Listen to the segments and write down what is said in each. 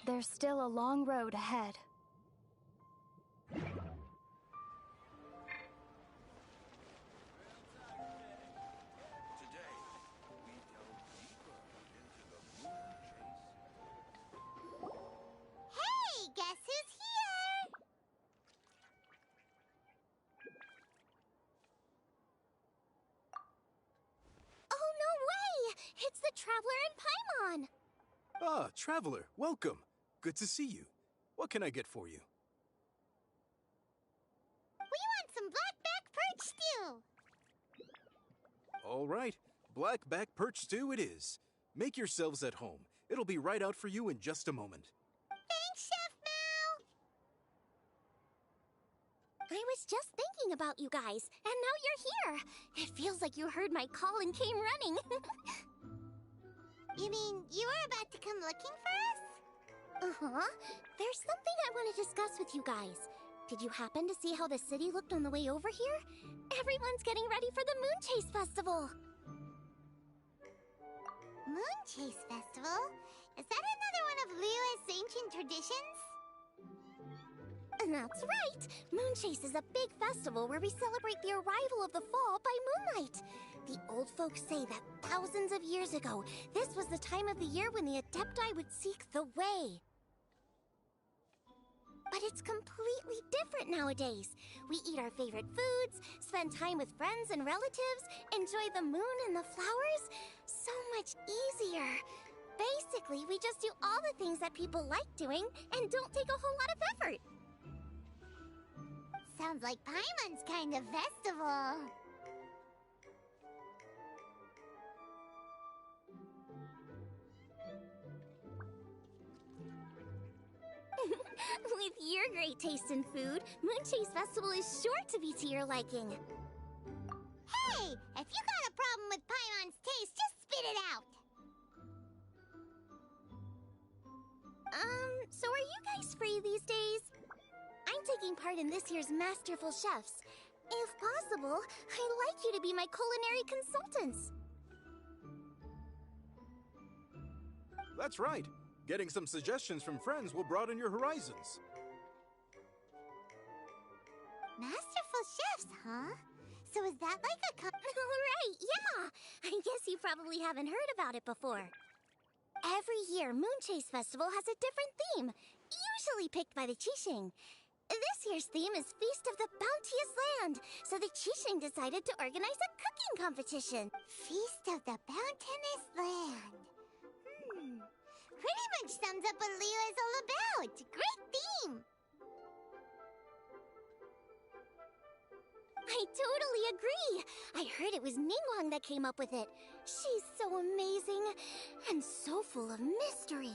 There's still a long road ahead. Guess who's here? Oh, no way! It's the Traveler and Paimon! Ah, Traveler, welcome. Good to see you. What can I get for you? We want some blackback perch stew! All right, blackback perch stew it is. Make yourselves at home. It'll be right out for you in just a moment. Thanks, Chef Mao! I was just thinking about you guys, and now you're here. It feels like you heard my call and came running. You mean you were about to come looking for us? Uh-huh. There's something I want to discuss with you guys. Did you happen to see how the city looked on the way over here? Everyone's getting ready for the Moon Chase Festival. Moon Chase Festival? Is that another one of Liyue's ancient traditions? That's right! Moon Chase is a big festival where we celebrate the arrival of the fall by moonlight. The old folks say that thousands of years ago, this was the time of the year when the Adepti would seek the way. But it's completely different nowadays. We eat our favorite foods, spend time with friends and relatives, enjoy the moon and the flowers. So much easier. Basically, we just do all the things that people like doing and don't take a whole lot of effort. Sounds like Paimon's kind of festival. With your great taste in food, Moon Chase Festival is sure to be to your liking. Hey! If you got a problem with Paimon's taste, just spit it out! So are you guys free these days? I'm taking part in this year's Masterful Chefs. If possible, I'd like you to be my culinary consultants. That's right. Getting some suggestions from friends will broaden your horizons. Masterful Chefs, huh? So is that like a Right, yeah! I guess you probably haven't heard about it before. Every year, Moon Chase Festival has a different theme, usually picked by the Qixing. This year's theme is Feast of the Bounteous Land, so the Qixing decided to organize a cooking competition. Feast of the Bounteous Land. Pretty much sums up what Liyue is all about. Great theme! I totally agree. I heard it was Ningguang that came up with it. She's so amazing and so full of mystery.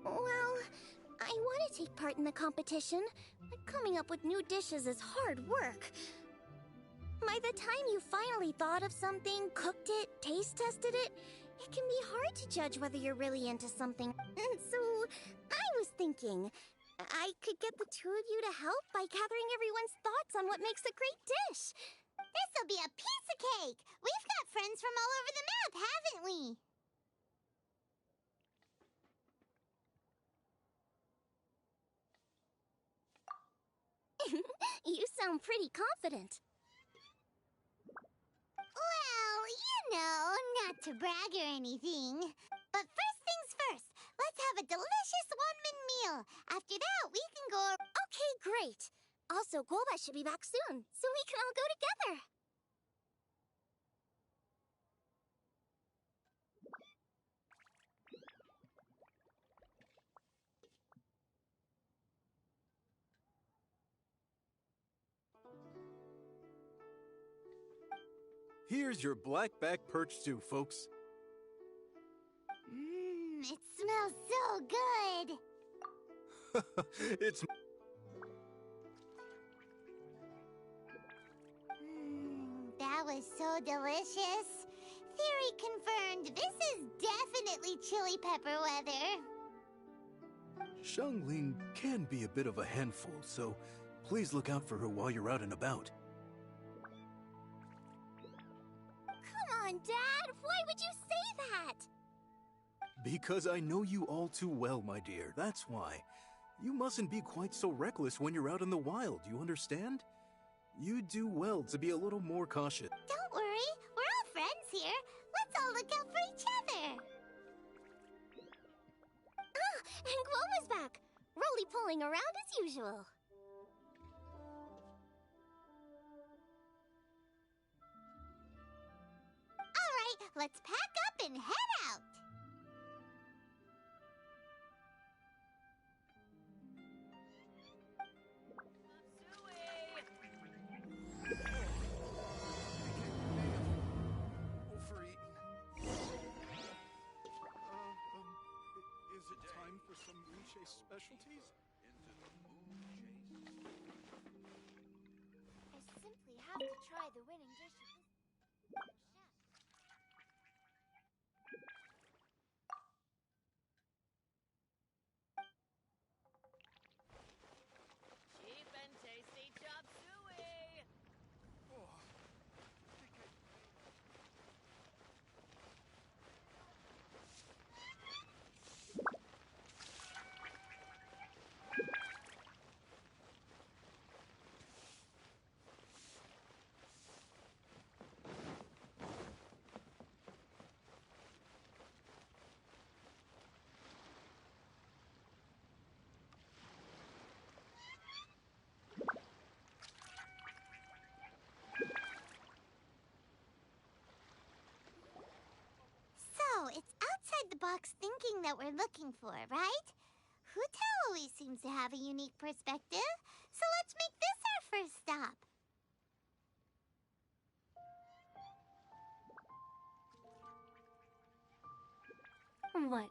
Well, I want to take part in the competition, but coming up with new dishes is hard work. By the time you finally thought of something, cooked it, taste tested it, it can be hard to judge whether you're really into something. So, I was thinking, I could get the two of you to help by gathering everyone's thoughts on what makes a great dish. This'll be a piece of cake! We've got friends from all over the map, haven't we? You sound pretty confident. Well, not to brag or anything. But first things first, let's have a delicious one-min meal. After that, we can go... Okay, great. Also, Golba should be back soon, so we can all go together. Here's your black-back perch stew, folks. It smells so good. It's... That was so delicious. Theory confirmed. This is definitely chili pepper weather. Xiangling can be a bit of a handful, so please look out for her while you're out and about. Come on, Dad. Why would you say that? Because I know you all too well, my dear. That's why. You mustn't be quite so reckless when you're out in the wild, you understand? You do well to be a little more cautious. Don't worry. We're all friends here. Let's all look out for each other. Ah, and Gloma's back. Roly-poling around as usual. All right, let's pack up and head out. Is it time for some moon chase specialties? I simply have to try the winning dish of this chef. Cheap and tasty chop suey! So, it's outside the box thinking that we're looking for, right? Hu-Tao always seems to have a unique perspective, so let's make this our first stop. What?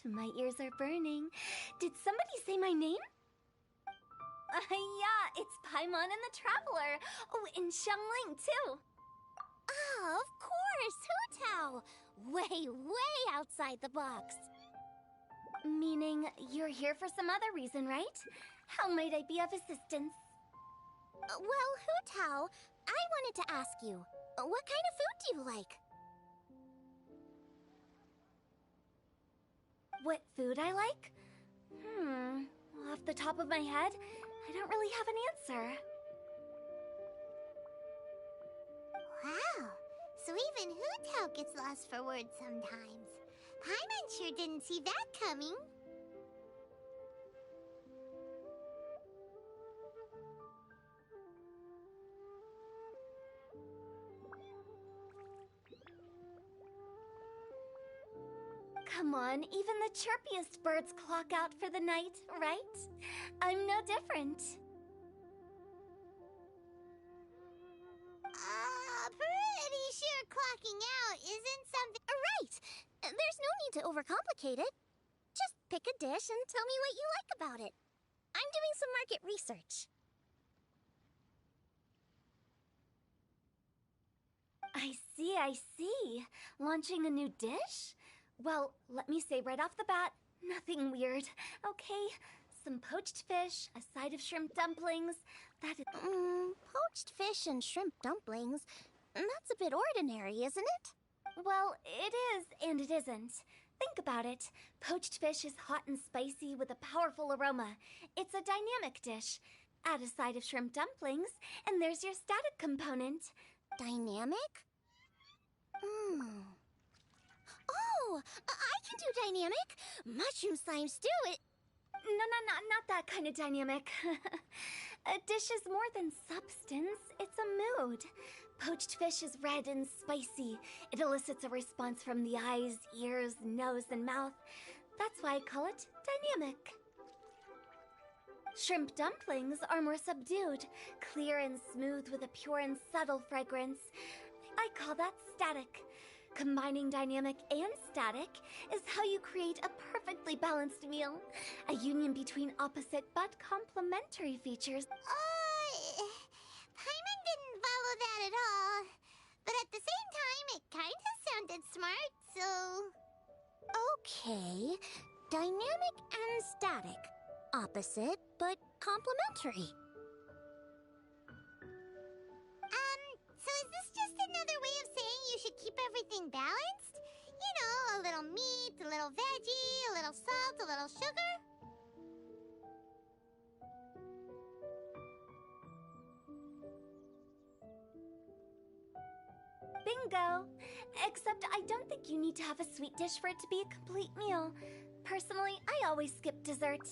My ears are burning. Did somebody say my name? Yeah, it's Paimon and the Traveler. Oh, and Xiangling, too. Ah, of course, Hu-Tao! Way outside the box. Meaning you're here for some other reason, right? How might I be of assistance? Well, Hu-Tao, I wanted to ask you, what kind of food do you like? What food I like? Off the top of my head, I don't really have an answer. Wow, so even Hu-Tao gets lost for words sometimes. Paimon sure didn't see that coming. Come on, even the chirpiest birds clock out for the night, right? I'm no different. Pretty sure clocking out isn't something... Right! There's no need to overcomplicate it. Just pick a dish and tell me what you like about it. I'm doing some market research. I see. Launching a new dish? Well, let me say right off the bat, nothing weird, okay? Some poached fish, a side of shrimp dumplings, that is... Poached fish and shrimp dumplings? That's a bit ordinary, isn't it? Well, it is and it isn't. Think about it. Poached fish is hot and spicy with a powerful aroma. It's a dynamic dish. Add a side of shrimp dumplings, and there's your static component. Dynamic? Oh, I can do dynamic. Mushroom slime stew, No, not that kind of dynamic. A dish is more than substance, it's a mood. Poached fish is red and spicy. It elicits a response from the eyes, ears, nose, and mouth. That's why I call it dynamic. Shrimp dumplings are more subdued, clear and smooth with a pure and subtle fragrance. I call that static. Combining dynamic and static is how you create a perfectly balanced meal. A union between opposite but complementary features. Paimon didn't follow that at all. But at the same time, it kinda sounded smart, so... Okay, dynamic and static. Opposite, but complementary. So is this just another way of saying you should keep everything balanced? You know, a little meat, a little veggie, a little salt, a little sugar? Bingo! Except I don't think you need to have a sweet dish for it to be a complete meal. Personally, I always skip dessert.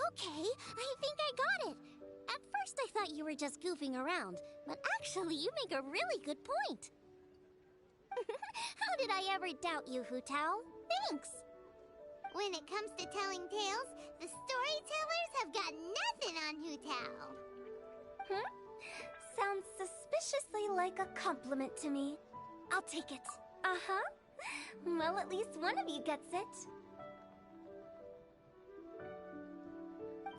Okay, I think I got it. At first I thought you were just goofing around, but actually you make a really good point. How did I ever doubt you, Hu Tao? Thanks! When it comes to telling tales, the storytellers have got nothing on Hu Tao. Sounds suspiciously like a compliment to me. I'll take it. Uh-huh. Well, at least one of you gets it.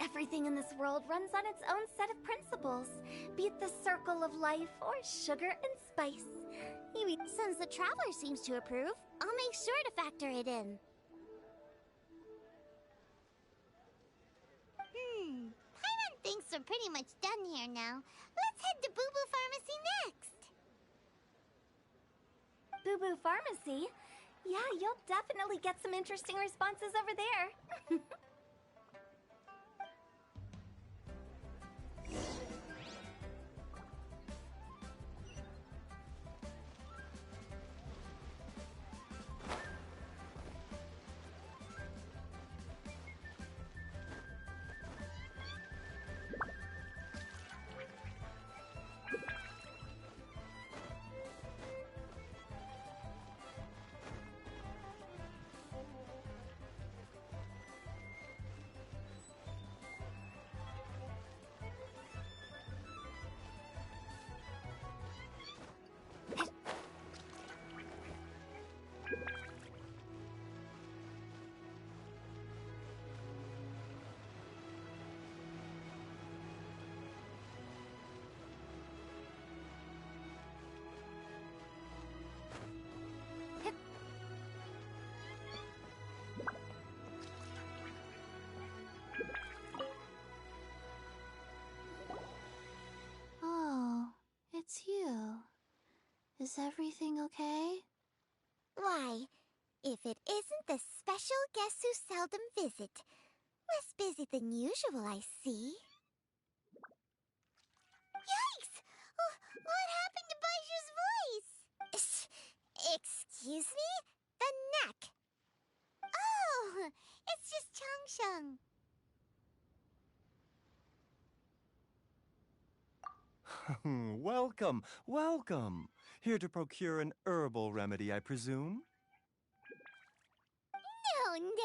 Everything in this world runs on its own set of principles, be it the circle of life or sugar and spice. Since the Traveler seems to approve, I'll make sure to factor it in. Paimon thinks we're pretty much done here now. Let's head to Boo Boo Pharmacy next. Boo Boo Pharmacy? Yeah, you'll definitely get some interesting responses over there. It's you. Is everything okay? Why, if it isn't the special guests who seldom visit. Less busy than usual, I see. Yikes! What happened to Baishu's voice? Excuse me? The neck. Oh, it's just Changsheng. Welcome, welcome. Here to procure an herbal remedy, I presume?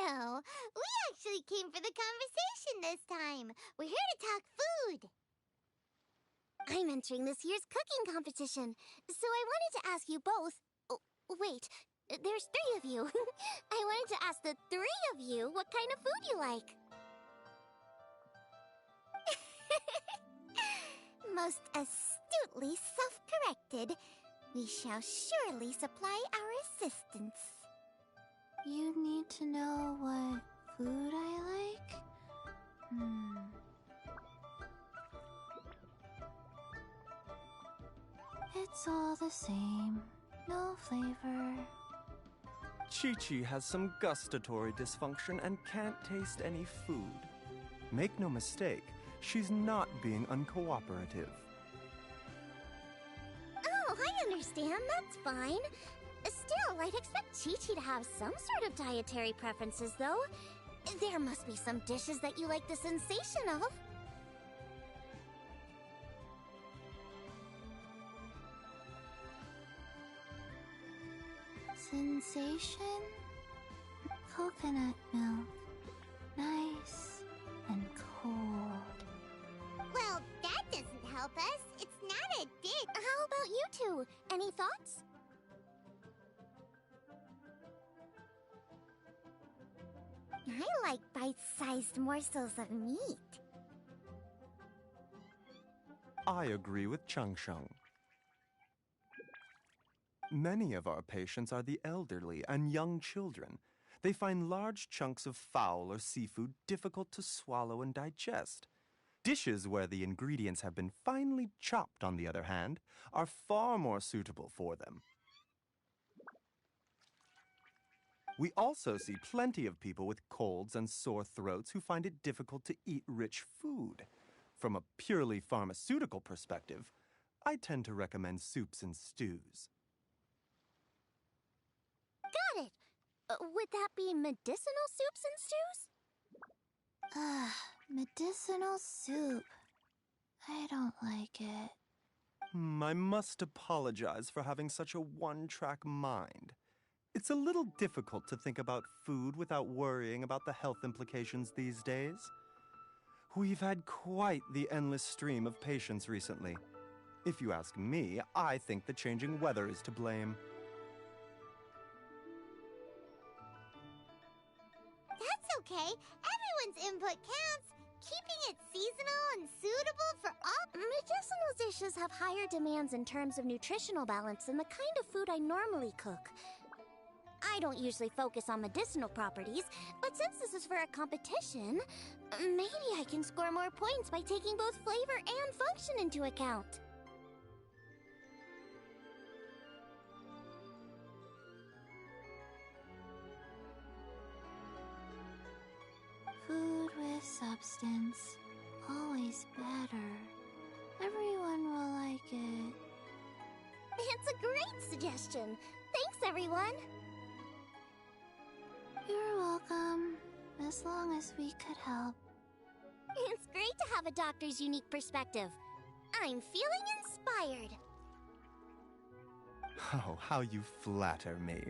No. We actually came for the conversation this time. We're here to talk food. I'm entering this year's cooking competition, so I wanted to ask you both... Oh, wait, there's 3 of you. I wanted to ask the 3 of you what kind of food you like. Most astutely self-corrected. We shall surely supply our assistance. You need to know what food I like? It's all the same. No flavor. Chi-Chi has some gustatory dysfunction and can't taste any food. Make no mistake, she's not being uncooperative. Oh, I understand. That's fine. Still, I'd expect Chi-Chi to have some sort of dietary preferences, though. There must be some dishes that you like the sensation of. Sensation? Coconut milk. Nice and cold. Well, that doesn't help. help us. It's not a dish. How about you two? Any thoughts? I like bite-sized morsels of meat. I agree with Changsheng. Many of our patients are the elderly and young children. They find large chunks of fowl or seafood difficult to swallow and digest. Dishes where the ingredients have been finely chopped, on the other hand, are far more suitable for them. We also see plenty of people with colds and sore throats who find it difficult to eat rich food. From a purely pharmaceutical perspective, I tend to recommend soups and stews. Got it. Would that be medicinal soups and stews? Medicinal soup. I don't like it. I must apologize for having such a one-track mind. It's a little difficult to think about food without worrying about the health implications these days. We've had quite the endless stream of patients recently. If you ask me, I think the changing weather is to blame. That's okay. Everyone's input counts. Keeping it seasonal and suitable for all... Medicinal dishes have higher demands in terms of nutritional balance than the kind of food I normally cook. I don't usually focus on medicinal properties, but since this is for a competition, maybe I can score more points by taking both flavor and function into account. Food with substance. Always better. Everyone will like it. It's a great suggestion. Thanks, everyone. You're welcome. As long as we could help. It's great to have a doctor's unique perspective. I'm feeling inspired. Oh, how you flatter me.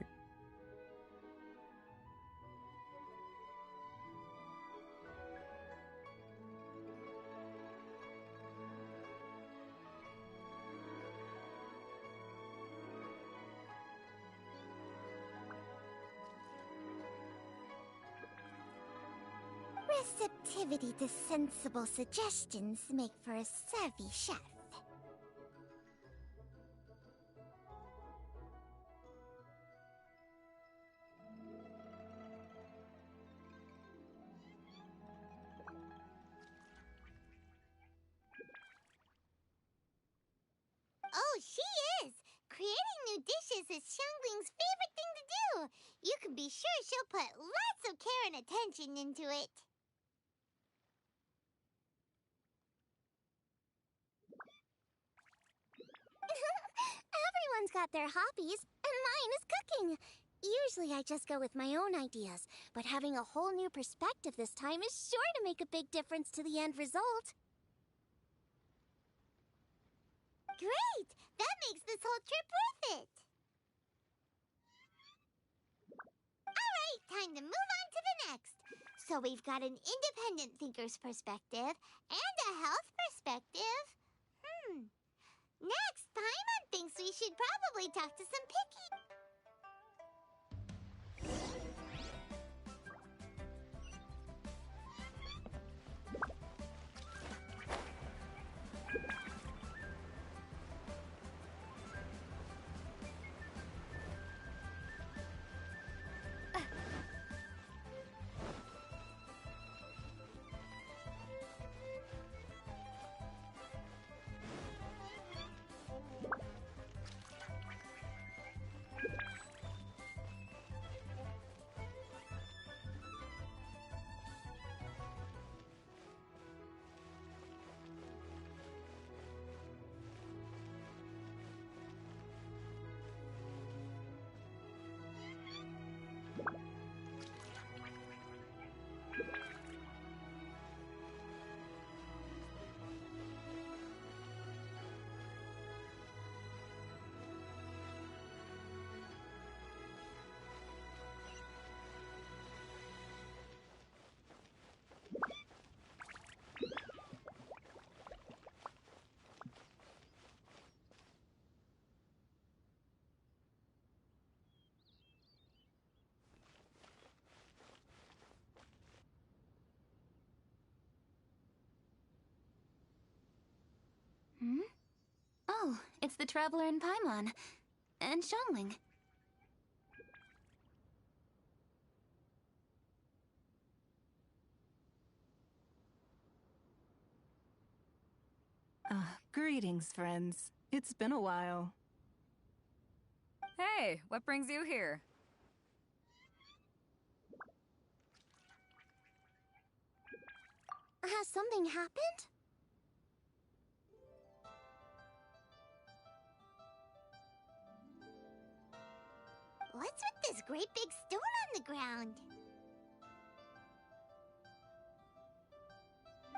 Receptivity to sensible suggestions make for a savvy chef. Oh, she is! Creating new dishes is Xiangling's favorite thing to do. You can be sure she'll put lots of care and attention into it. Everyone's got their hobbies, and mine is cooking. Usually I just go with my own ideas, but having a whole new perspective this time is sure to make a big difference to the end result. Great! That makes this whole trip worth it! Alright, time to move on to the next. So we've got an independent thinker's perspective and a health perspective. Next, Paimon thinks we should probably talk to some picky... the Traveler in Paimon. And Xiangling. Greetings, friends. It's been a while. Hey, what brings you here? Has something happened? What's with this great big stone on the ground?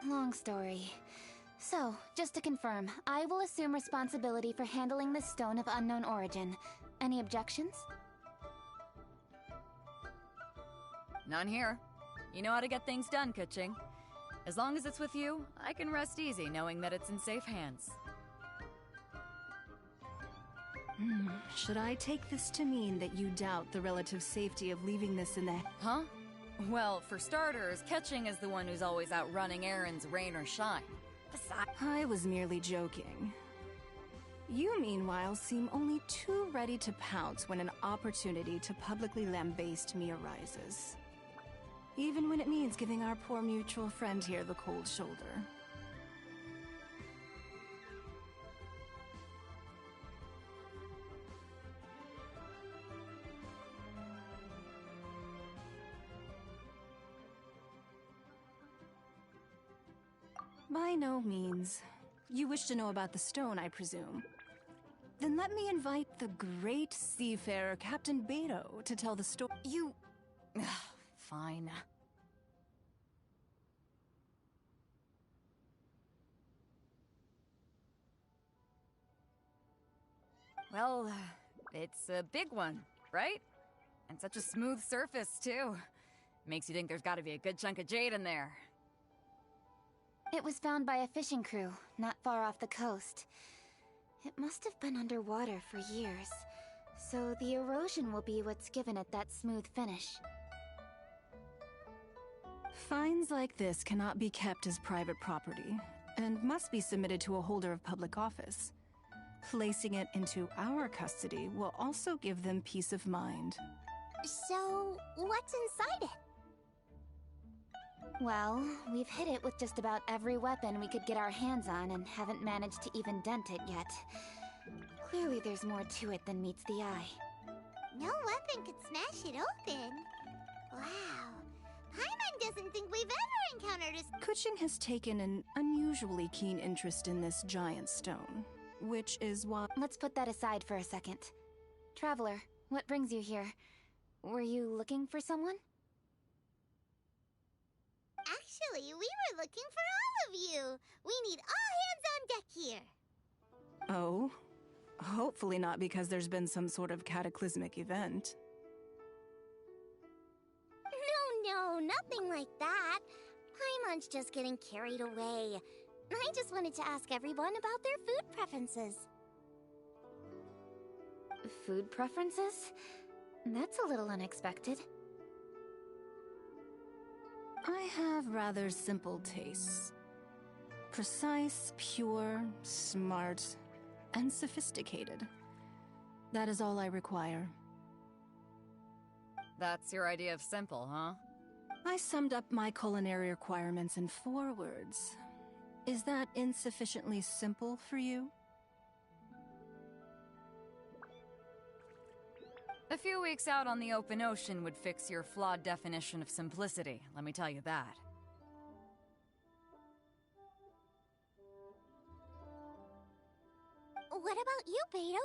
Long story. So, just to confirm, I will assume responsibility for handling this stone of unknown origin. Any objections? None here. You know how to get things done, Kuching. As long as it's with you, I can rest easy knowing that it's in safe hands. Should I take this to mean that you doubt the relative safety of leaving this in the... Huh? Well, for starters, Kuching is the one who's always out running errands, rain or shine. Besides... I was merely joking. You, meanwhile, seem only too ready to pounce when an opportunity to publicly lambaste me arises. Even when it means giving our poor mutual friend here the cold shoulder. By no means. You wish to know about the stone, I presume. Then let me invite the great seafarer Captain Beto to tell the story. You... Fine. Well, it's a big one, right? And such a smooth surface, too. Makes you think there's gotta be a good chunk of jade in there. It was found by a fishing crew, not far off the coast. It must have been underwater for years, so the erosion will be what's given it that smooth finish. Finds like this cannot be kept as private property, and must be submitted to a holder of public office. Placing it into our custody will also give them peace of mind. So, what's inside it? Well, we've hit it with just about every weapon we could get our hands on and haven't managed to even dent it yet. Clearly there's more to it than meets the eye. No weapon could smash it open. Wow. Paimon doesn't think we've ever encountered a... Kuching has taken an unusually keen interest in this giant stone, which is why... Let's put that aside for a second. Traveler, what brings you here? Were you looking for someone? Actually, we were looking for all of you. We need all hands on deck here. Oh? Hopefully not because there's been some sort of cataclysmic event. No, nothing like that. Paimon's just getting carried away. I just wanted to ask everyone about their food preferences. Food preferences? That's a little unexpected. I have rather simple tastes. Precise, pure, smart, and sophisticated. That is all I require. That's your idea of simple, huh? I summed up my culinary requirements in 4 words. Is that insufficiently simple for you? A few weeks out on the open ocean would fix your flawed definition of simplicity, let me tell you that. What about you, Beto?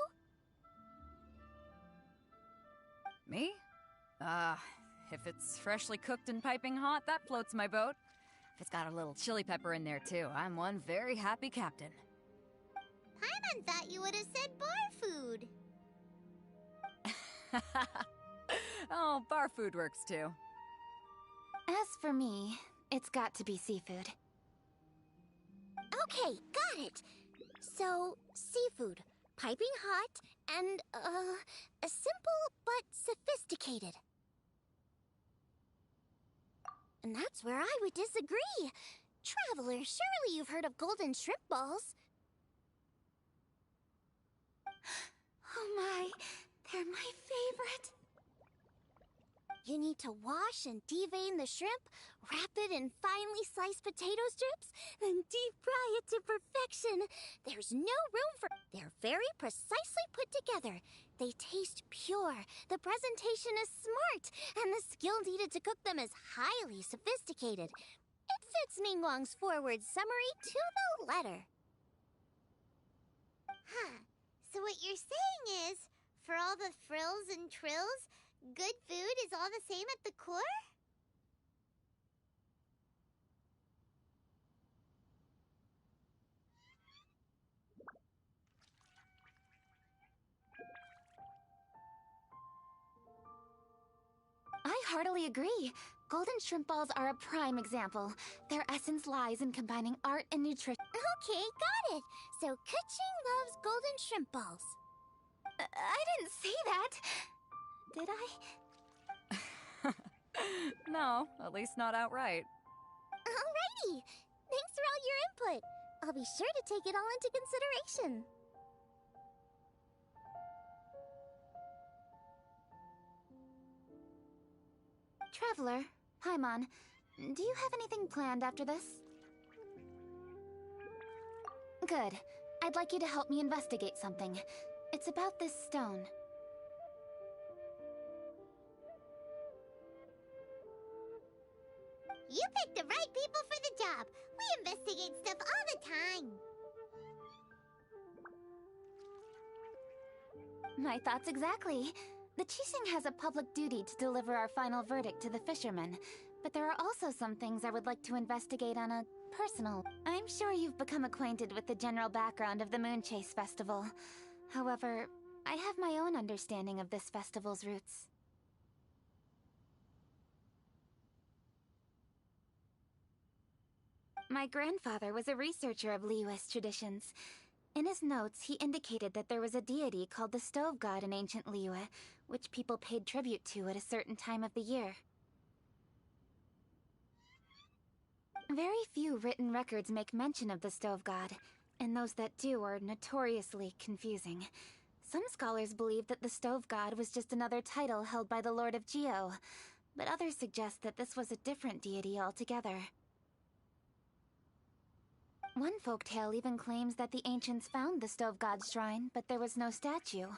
Me? If it's freshly cooked and piping hot, that floats my boat. If it's got a little chili pepper in there too, I'm one very happy captain. Paimon thought you would have said bar food. Oh, bar food works too. As for me, it's got to be seafood. Okay, got it. So, seafood, piping hot, and, simple but sophisticated. And that's where I would disagree. Traveler, surely you've heard of golden shrimp balls. my, they're my favorite. You need to wash and devein the shrimp, wrap it in finely sliced potato strips, then deep fry it to perfection. There's no room for... They're very precisely put together. They taste pure, the presentation is smart, and the skill needed to cook them is highly sophisticated. It fits Ningguang's forward summary to the letter. Huh. So what you're saying is, for all the frills and trills, good food is all the same at the core? I heartily agree. Golden shrimp balls are a prime example. Their essence lies in combining art and nutrition. Okay, got it. So Kuching loves golden shrimp balls. I didn't say that. Did I? No, at least not outright. Alrighty. Thanks for all your input. I'll be sure to take it all into consideration. Traveler, Paimon, do you have anything planned after this? Good. I'd like you to help me investigate something. It's about this stone. You picked the right people for the job. We investigate stuff all the time. My thoughts exactly. The Qixing has a public duty to deliver our final verdict to the fishermen, but there are also some things I would like to investigate on a personal... I'm sure you've become acquainted with the general background of the Moon Chase Festival. However, I have my own understanding of this festival's roots. My grandfather was a researcher of Liyue's traditions. In his notes, he indicated that there was a deity called the Stove God in ancient Liyue, which people paid tribute to at a certain time of the year. Very few written records make mention of the Stove God, and those that do are notoriously confusing. Some scholars believe that the Stove God was just another title held by the Lord of Geo, but others suggest that this was a different deity altogether. One folktale even claims that the ancients found the Stove God's shrine, but there was no statue.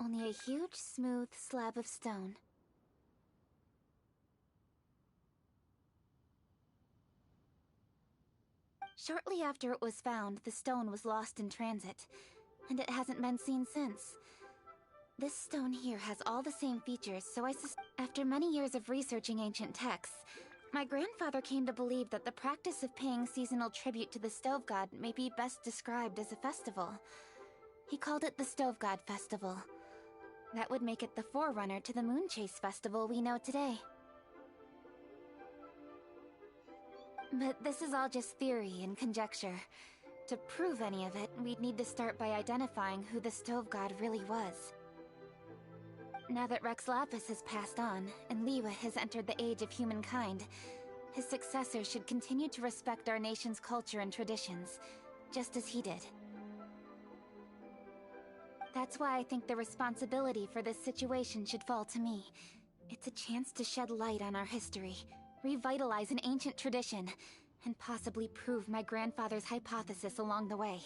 Only a huge, smooth slab of stone. Shortly after it was found, the stone was lost in transit, and it hasn't been seen since. This stone here has all the same features, so after many years of researching ancient texts, my grandfather came to believe that the practice of paying seasonal tribute to the Stove God may be best described as a festival. He called it the Stove God Festival. That would make it the forerunner to the Moon Chase Festival we know today. But this is all just theory and conjecture. To prove any of it, we'd need to start by identifying who the Stove God really was. Now that Rex Lapis has passed on, and Liyue has entered the age of humankind, his successor should continue to respect our nation's culture and traditions, just as he did. That's why I think the responsibility for this situation should fall to me. It's a chance to shed light on our history, revitalize an ancient tradition, and possibly prove my grandfather's hypothesis along the way.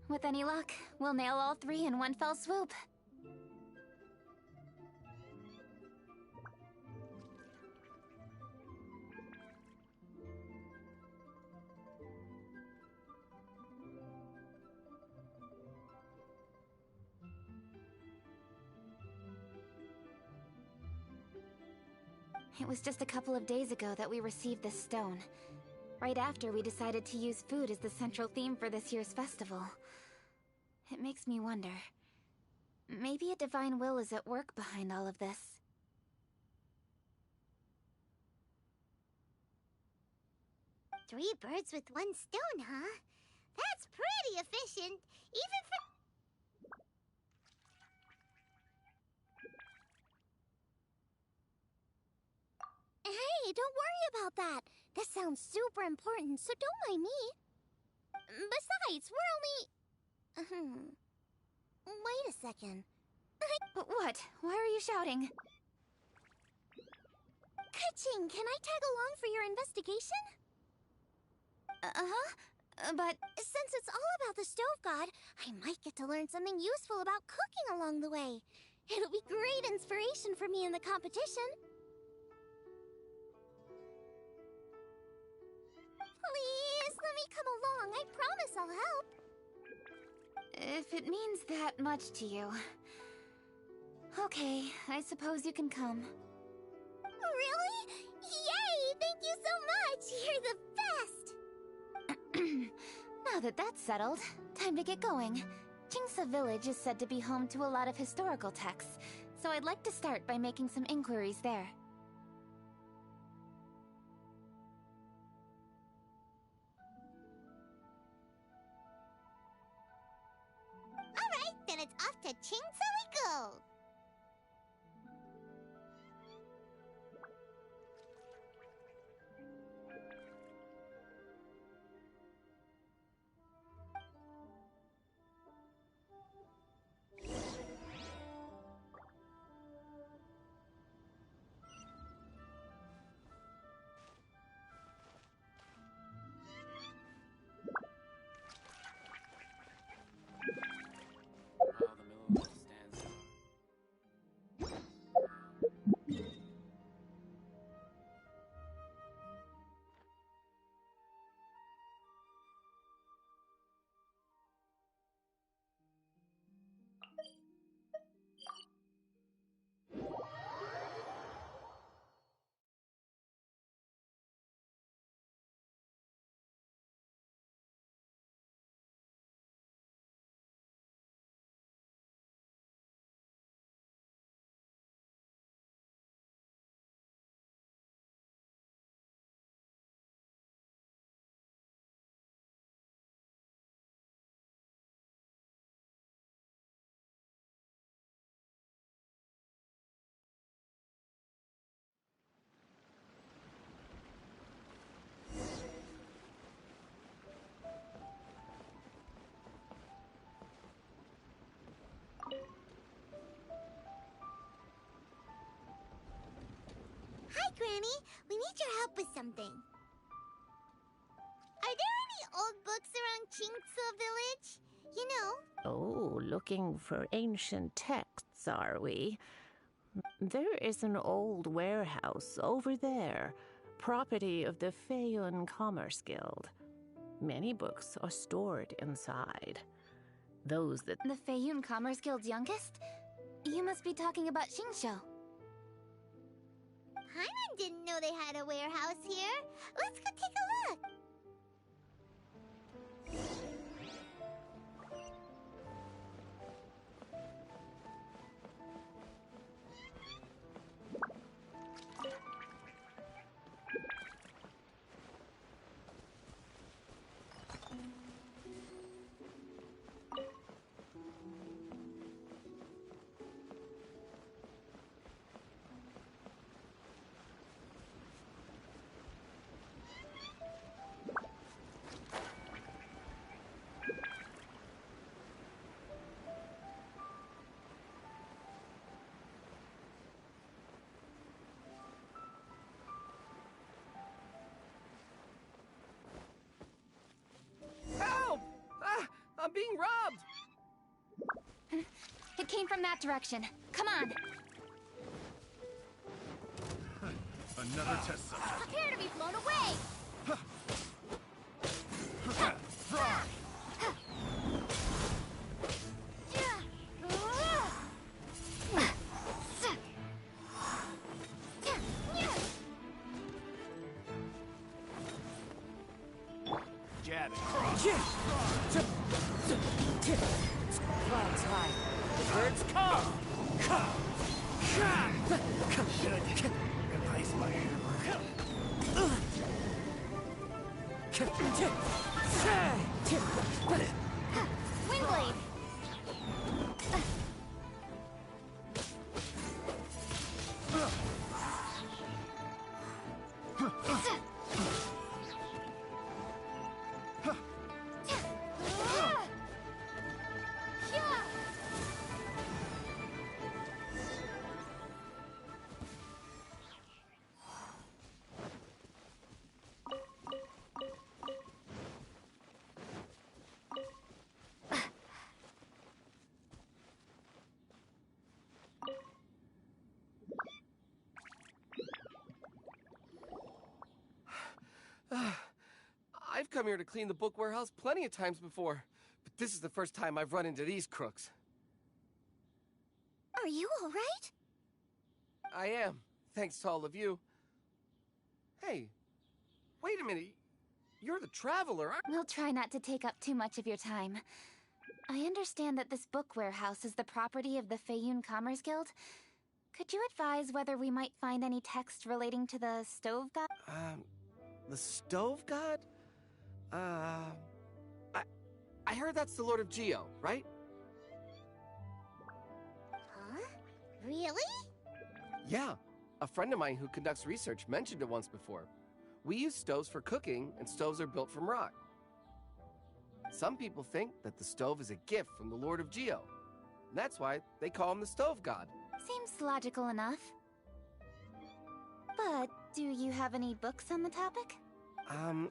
With any luck, we'll nail all three in one fell swoop. It was just a couple of days ago that we received this stone. Right after we decided to use food as the central theme for this year's festival. It makes me wonder. Maybe a divine will is at work behind all of this. Three birds with one stone, huh? That's pretty efficient, even for... Hey, don't worry about that. This sounds super important, so don't mind me. Besides, we're only... Wait a second. What? Why are you shouting? Ka-ching, can I tag along for your investigation? But Since it's all about the stove god, I might get to learn something useful about cooking along the way. It'll be great inspiration for me in the competition. Please, let me come along. I promise I'll help. if it means that much to you... Okay, I suppose you can come. Really? Yay! Thank you so much! You're the best! Now that that's settled, time to get going. Jingsa Village is said to be home to a lot of historical texts, so I'd like to start by making some inquiries there. Alright, then it's off to Chingsa we go! Hi, Granny. We need your help with something. Are there any old books around Chingsa Village? You know. Oh, looking for ancient texts, are we? There is an old warehouse over there, property of the Feiyun Commerce Guild. Many books are stored inside. Those that... The Feiyun Commerce Guild's youngest? You must be talking about Xingqiu. Paimon didn't know they had a warehouse here. Let's go take a look. I'm being robbed! It came from that direction. Come on! Another test subject. Prepare to be blown away! Jab and cross. Clouds high. The birds come! Should replace my hammer. Windblade! I've come here to clean the book warehouse plenty of times before, but this is the first time I've run into these crooks. Are you all right? I am, thanks to all of you. Hey, wait a minute. You're the traveler, aren't you? We'll try not to take up too much of your time. I understand that this book warehouse is the property of the Feiyun Commerce Guild. Could you advise whether we might find any text relating to the stove god? The stove god? I heard that's the Lord of Geo, right? Huh? Really? Yeah, a friend of mine who conducts research mentioned it once before. We use stoves for cooking, and stoves are built from rock. Some people think that the stove is a gift from the Lord of Geo. That's why they call him the stove god. Seems logical enough. But do you have any books on the topic? I'm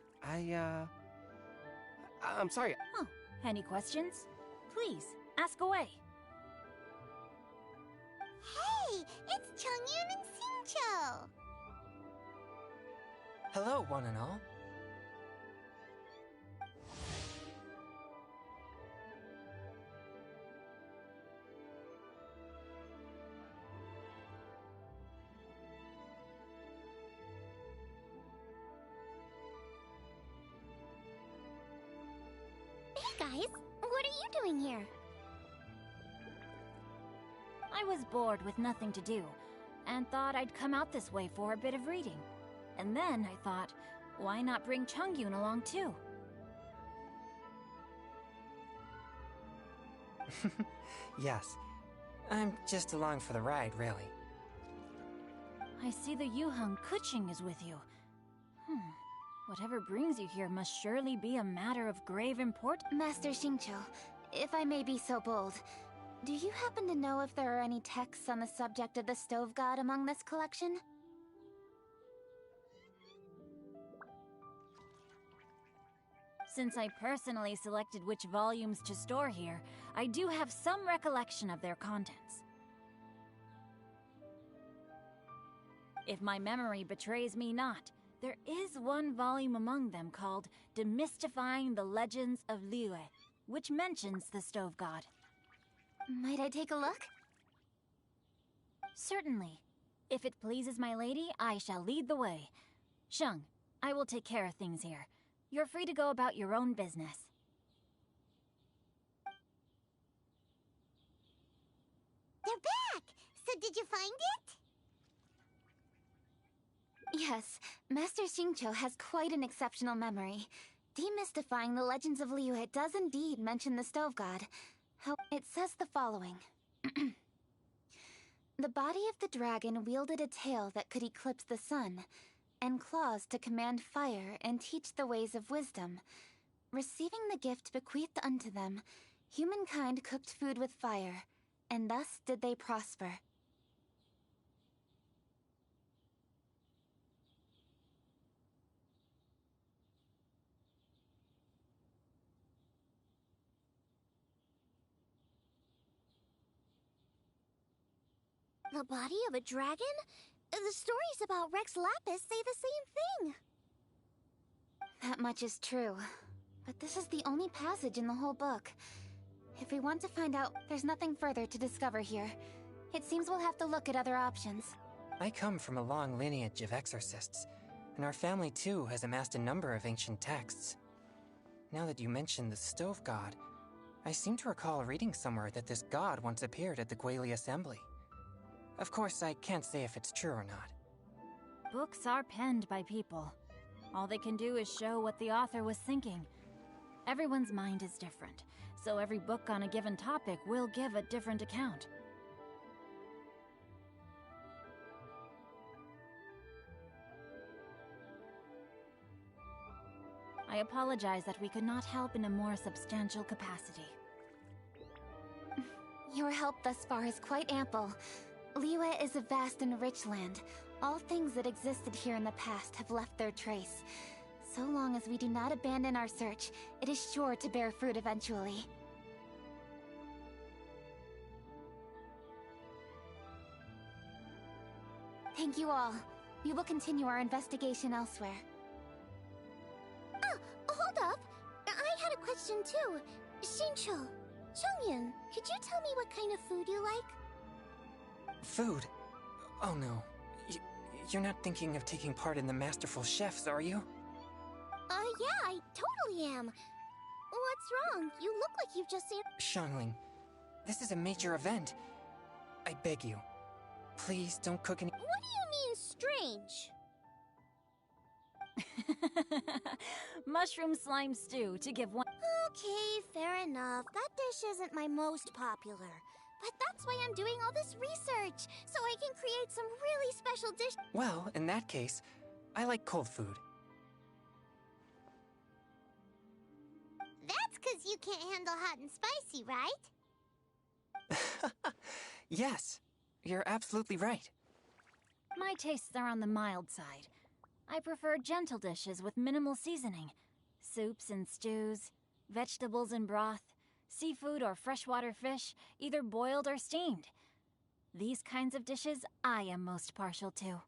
sorry. Oh, any questions? Please, ask away. Hey, it's Chongyun and Xingqiu! Hello, one and all. Hey guys, what are you doing here? I was bored with nothing to do, and thought I'd come out this way for a bit of reading. And then I thought, why not bring Chongyun along too? Yes, I'm just along for the ride, really. I see the Yuheng Kuching is with you. Whatever brings you here must surely be a matter of grave import. Master Xingqiu, if I may be so bold, do you happen to know if there are any texts on the subject of the stove god among this collection? Since I personally selected which volumes to store here, I do have some recollection of their contents. If my memory betrays me not, there is one volume among them called Demystifying the Legends of Liyue, which mentions the stove god. Might I take a look? Certainly. If it pleases my lady, I shall lead the way. Sheng, I will take care of things here. You're free to go about your own business. They're back! So did you find it? Yes, Master Xingqiu has quite an exceptional memory. Demystifying the Legends of Liyue does indeed mention the stove god. How it says the following. The body of the dragon wielded a tail that could eclipse the sun, and claws to command fire and teach the ways of wisdom. Receiving the gift bequeathed unto them, humankind cooked food with fire, and thus did they prosper. The body of a dragon? The stories about Rex Lapis say the same thing. That much is true. But this is the only passage in the whole book. If we want to find out, there's nothing further to discover here. It seems we'll have to look at other options. I come from a long lineage of exorcists, and our family too has amassed a number of ancient texts. Now that you mention the stove god, I seem to recall reading somewhere that this god once appeared at the Guili Assembly. Of course, I can't say if it's true or not. Books are penned by people. All they can do is show what the author was thinking. Everyone's mind is different, so every book on a given topic will give a different account. I apologize that we could not help in a more substantial capacity. Your help thus far is quite ample. Liyue is a vast and rich land. All things that existed here in the past have left their trace. So long as we do not abandon our search, it is sure to bear fruit eventually. Thank you all. We will continue our investigation elsewhere. question too. Shincho, Chongyun, could you tell me what kind of food you like? Food? Oh no. You're not thinking of taking part in the Masterful Chefs, are you? Yeah, I totally am. What's wrong? You look like you've just seen— Xiangling, this is a major event. I beg you, please don't cook any— What do you mean, strange? Mushroom slime stew to give one. Okay, fair enough. That dish isn't my most popular. But that's why I'm doing all this research, so I can create some really special dish— Well, in that case, I like cold food. That's 'cause you can't handle hot and spicy, right? Yes, you're absolutely right. My tastes are on the mild side. I prefer gentle dishes with minimal seasoning. Soups and stews, vegetables and broth, seafood or freshwater fish, either boiled or steamed. These kinds of dishes I am most partial to.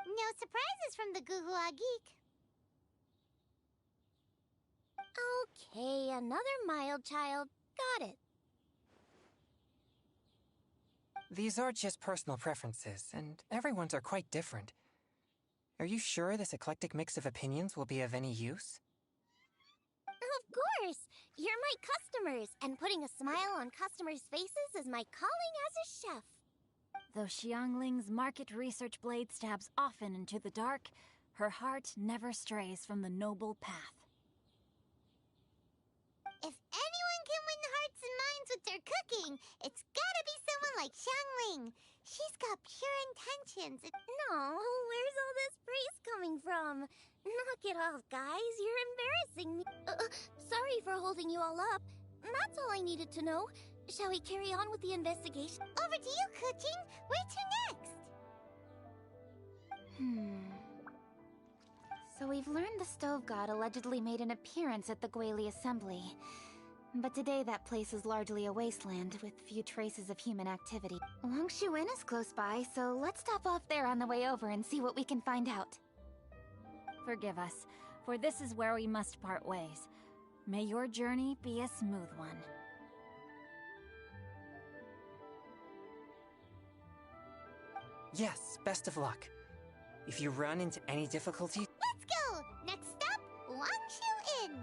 No surprises from the Guhua Geek. Okay, another mild child. Got it. These are just personal preferences, and everyone's are quite different. Are you sure this eclectic mix of opinions will be of any use? Of course! You're my customers, and putting a smile on customers' faces is my calling as a chef. Though Xiangling's market research blade stabs often into the dark, her heart never strays from the noble path. If anyone can win hearts and minds with their cooking, it's gotta be someone like Xiangling. She's got pure intentions. No, where's all this praise coming from? Knock it off, guys. You're embarrassing me. Sorry for holding you all up. That's all I needed to know. Shall we carry on with the investigation? Over to you, Kuching. Where to next? So we've learned the Stove God allegedly made an appearance at the Guili Assembly. But today that place is largely a wasteland with few traces of human activity. Longshu Inn is close by, so let's stop off there on the way over and see what we can find out. Forgive us, for this is where we must part ways. May your journey be a smooth one. Yes, best of luck. If you run into any difficulties— Let's go! Next stop, Longshu Inn!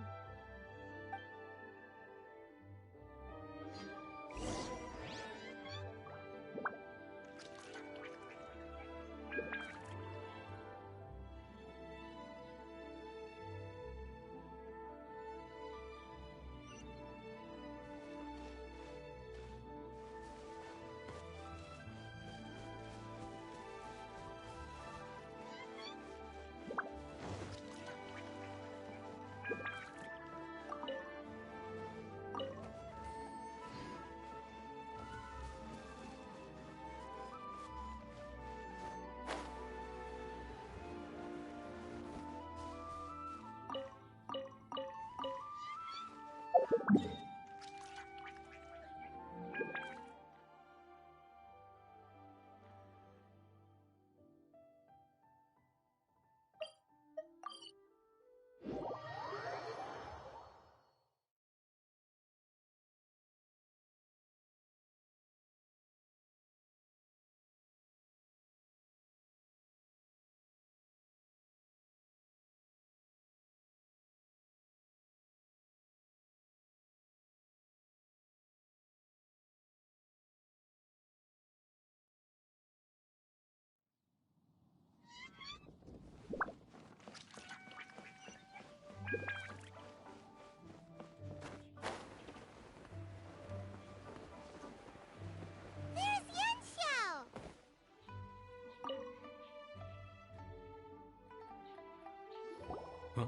Huh?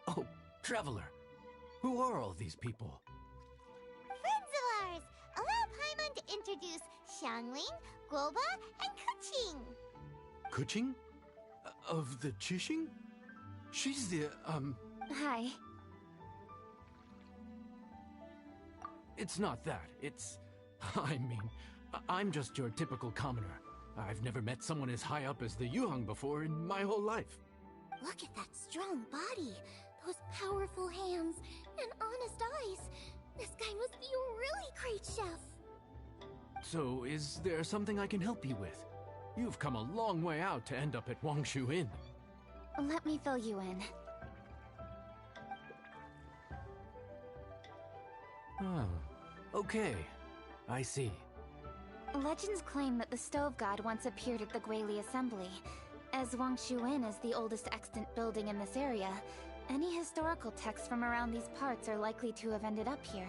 Oh, Traveler. Who are all these people? Friends of ours! Allow Paimon to introduce Xiangling, Guoba, and Kuching. Kuching? Of the Chishing? She's the, Hi. It's not that. It's... I mean, I'm just your typical commoner. I've never met someone as high up as the Yuhang before in my whole life. Look at that strong body, those powerful hands, and honest eyes. This guy must be a really great chef. So, is there something I can help you with? You've come a long way out to end up at Wangshu Inn. Let me fill you in. Oh, okay. I see. Legends claim that the Stove God once appeared at the Guili Assembly. As Wangshu Inn is the oldest extant building in this area, any historical texts from around these parts are likely to have ended up here.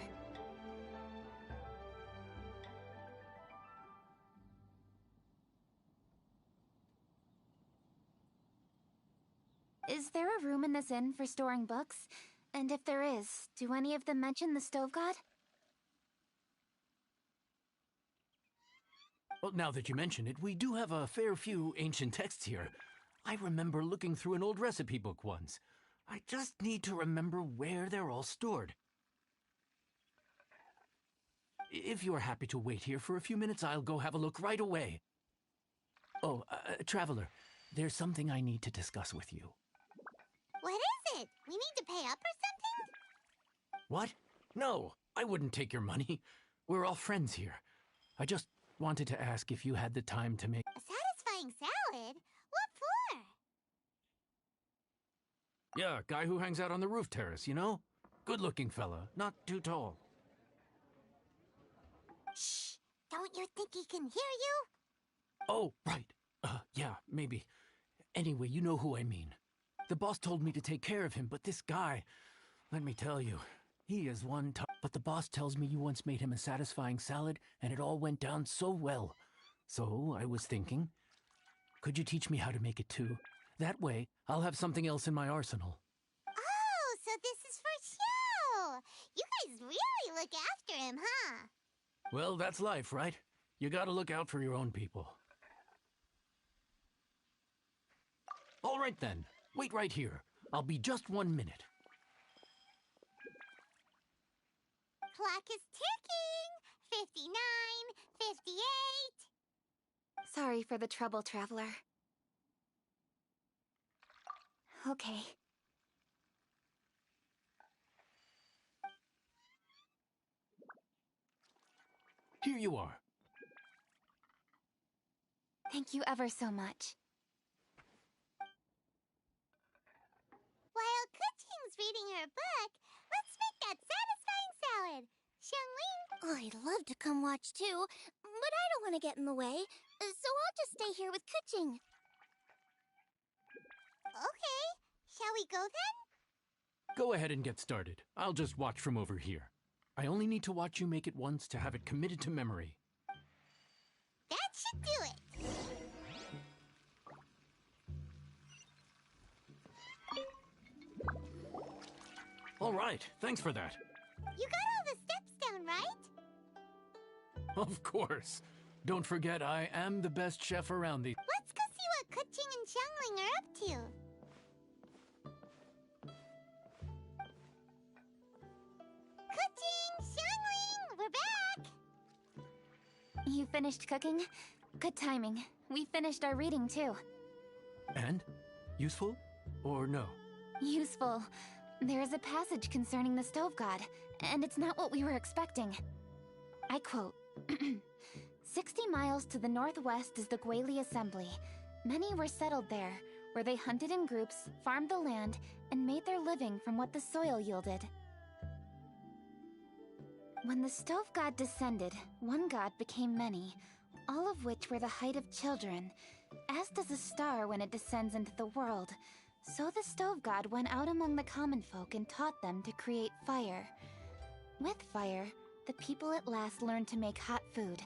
Is there a room in this inn for storing books? And if there is, do any of them mention the Stove God? Well, now that you mention it, we do have a fair few ancient texts here. I remember looking through an old recipe book once. I just need to remember where they're all stored. If you are happy to wait here for a few minutes, I'll go have a look right away. Oh, Traveler, there's something I need to discuss with you. What is it? We need to pay up or something? What? No, I wouldn't take your money. We're all friends here. I just wanted to ask if you had the time to make... A satisfying salad? What for? Yeah, guy who hangs out on the roof terrace, you know? Good-looking fella, not too tall. Shh! Don't you think he can hear you? Oh, right. Yeah, maybe. Anyway, you know who I mean. The boss told me to take care of him, but this guy, let me tell you, he is one tough. But the boss tells me you once made him a satisfying salad, and it all went down so well. So, I was thinking, could you teach me how to make it too? That way, I'll have something else in my arsenal. Oh, so this is for show! You guys really look after him, huh? Well, that's life, right? You gotta look out for your own people. All right then. Wait right here. I'll be just 1 minute. Clock is ticking! 59, 58... Sorry for the trouble, Traveler. Okay. Here you are. Thank you ever so much. While Kuching's reading her book, let's make that satisfying salad. Xiangling? Oh, I'd love to come watch too, but I don't want to get in the way, so I'll just stay here with Kuching. Okay, shall we go then? Go ahead and get started. I'll just watch from over here. I only need to watch you make it once to have it committed to memory. That should do it. All right, thanks for that. You got all the steps down, right? Of course. Don't forget, I am the best chef around the... Let's go see what Kuching and Xiangling are up to. Kuching! Xiangling! We're back! You finished cooking? Good timing. We finished our reading too. And? Useful? Or no? Useful. There is a passage concerning the Stove God, and it's not what we were expecting. I quote, 60 miles to the northwest is the Guili Assembly. Many were settled there, where they hunted in groups, farmed the land, and made their living from what the soil yielded. When the Stove God descended, one god became many, all of which were the height of children. As does a star when it descends into the world, so the Stove God went out among the common folk and taught them to create fire. With fire, the people at last learned to make hot food,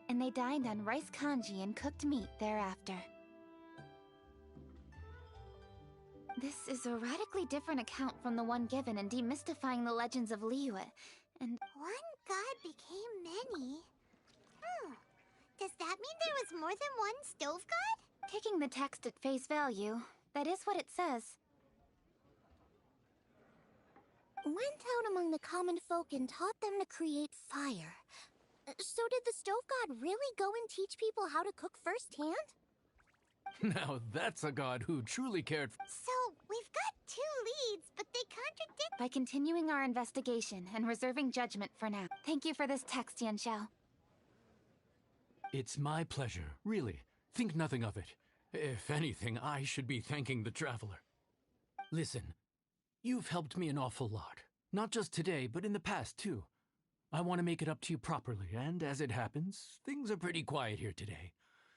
and they dined on rice congee and cooked meat thereafter. This is a radically different account from the one given in Demystifying the Legends of Liyue, and... One god became many? Does that mean there was more than one Stove God? Taking the text at face value, that is what it says. Went out among the common folk and taught them to create fire. So did the Stove God really go and teach people how to cook firsthand? Now that's a god who truly cared for. So, we've got 2 leads, but they contradict. By continuing our investigation and reserving judgment for now. Thank you for this text, Yanxiao. It's my pleasure, really. Think nothing of it. If anything, I should be thanking the traveler. Listen, you've helped me an awful lot. Not just today, but in the past, too. I want to make it up to you properly, and as it happens, things are pretty quiet here today.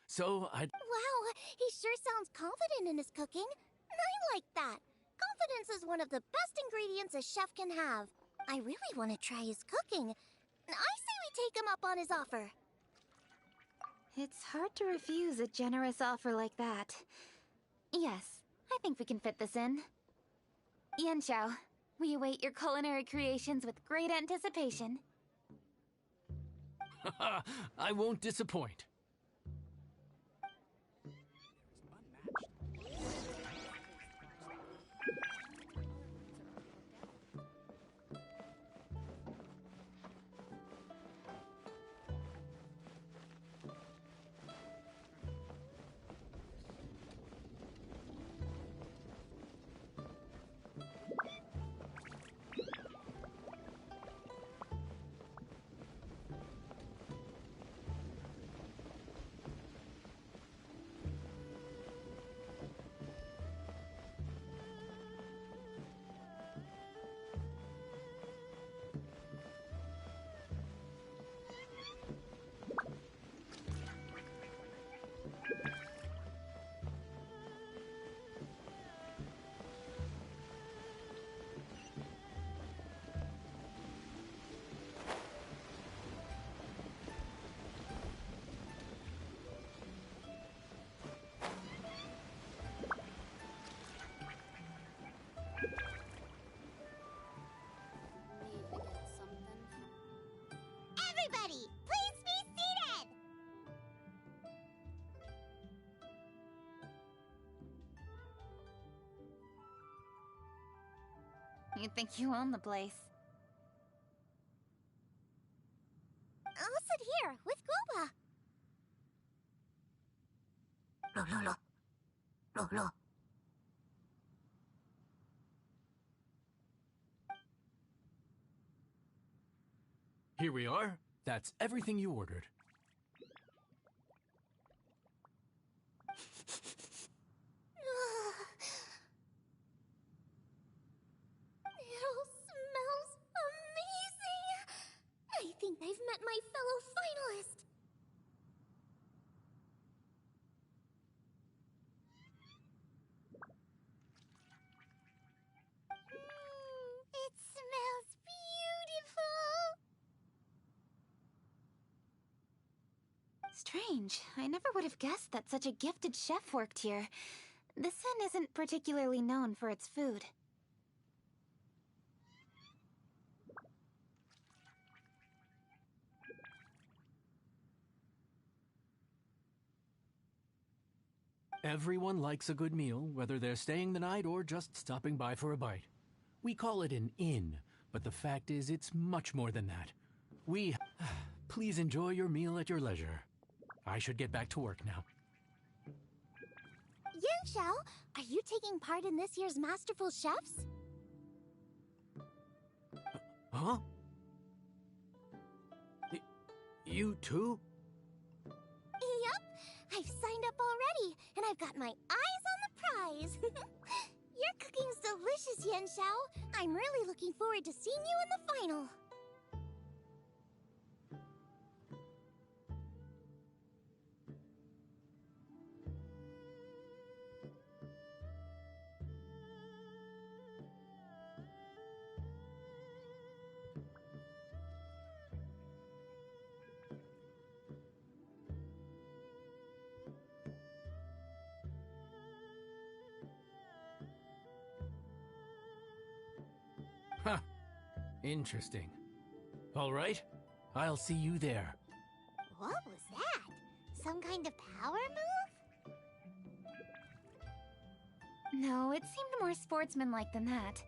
So I'd... Wow, he sure sounds confident in his cooking. I like that. Confidence is one of the best ingredients a chef can have. I really want to try his cooking. I say we take him up on his offer. It's hard to refuse a generous offer like that. Yes, I think we can fit this in. Yanxiao, we await your culinary creations with great anticipation. I won't disappoint. Everybody, please be seated! You think you own the place? I'll sit here with Guoba. Here we are. That's everything you ordered. It all smells amazing! I think I've met my fellow finalist! It smells beautiful! Strange. I never would have guessed that such a gifted chef worked here. This inn isn't particularly known for its food. Everyone likes a good meal, whether they're staying the night or just stopping by for a bite. We call it an inn, but the fact is it's much more than that. Please enjoy your meal at your leisure. I should get back to work now. Yanxiao, are you taking part in this year's Masterful Chefs? Huh? You too? Yup, I've signed up already, and I've got my eyes on the prize. Your cooking's delicious, Yanxiao. I'm really looking forward to seeing you in the final. Huh. Interesting. All right. I'll see you there. What was that? Some kind of power move? No, it seemed more sportsmanlike than that.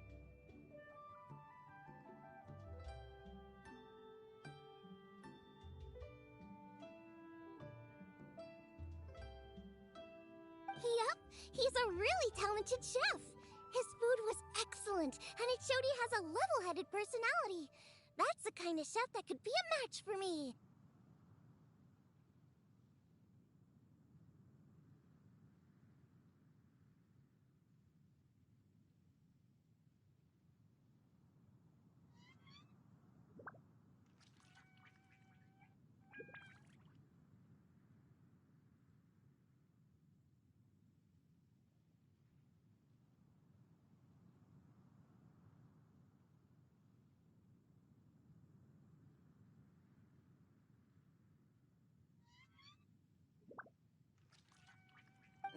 really talented chef. His food was excellent, and it showed he has a level-headed personality. That's the kind of chef that could be a match for me.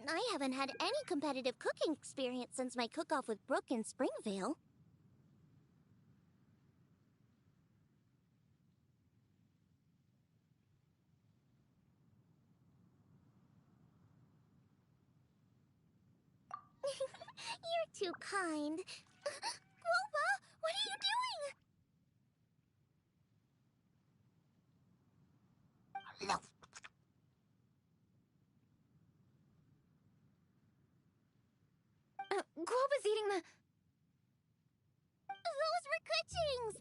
I haven't had any competitive cooking experience since my cook-off with Brooke in Springvale. You're too kind. Groba, what are you doing? No. Groba's eating the... Those were Kuching's!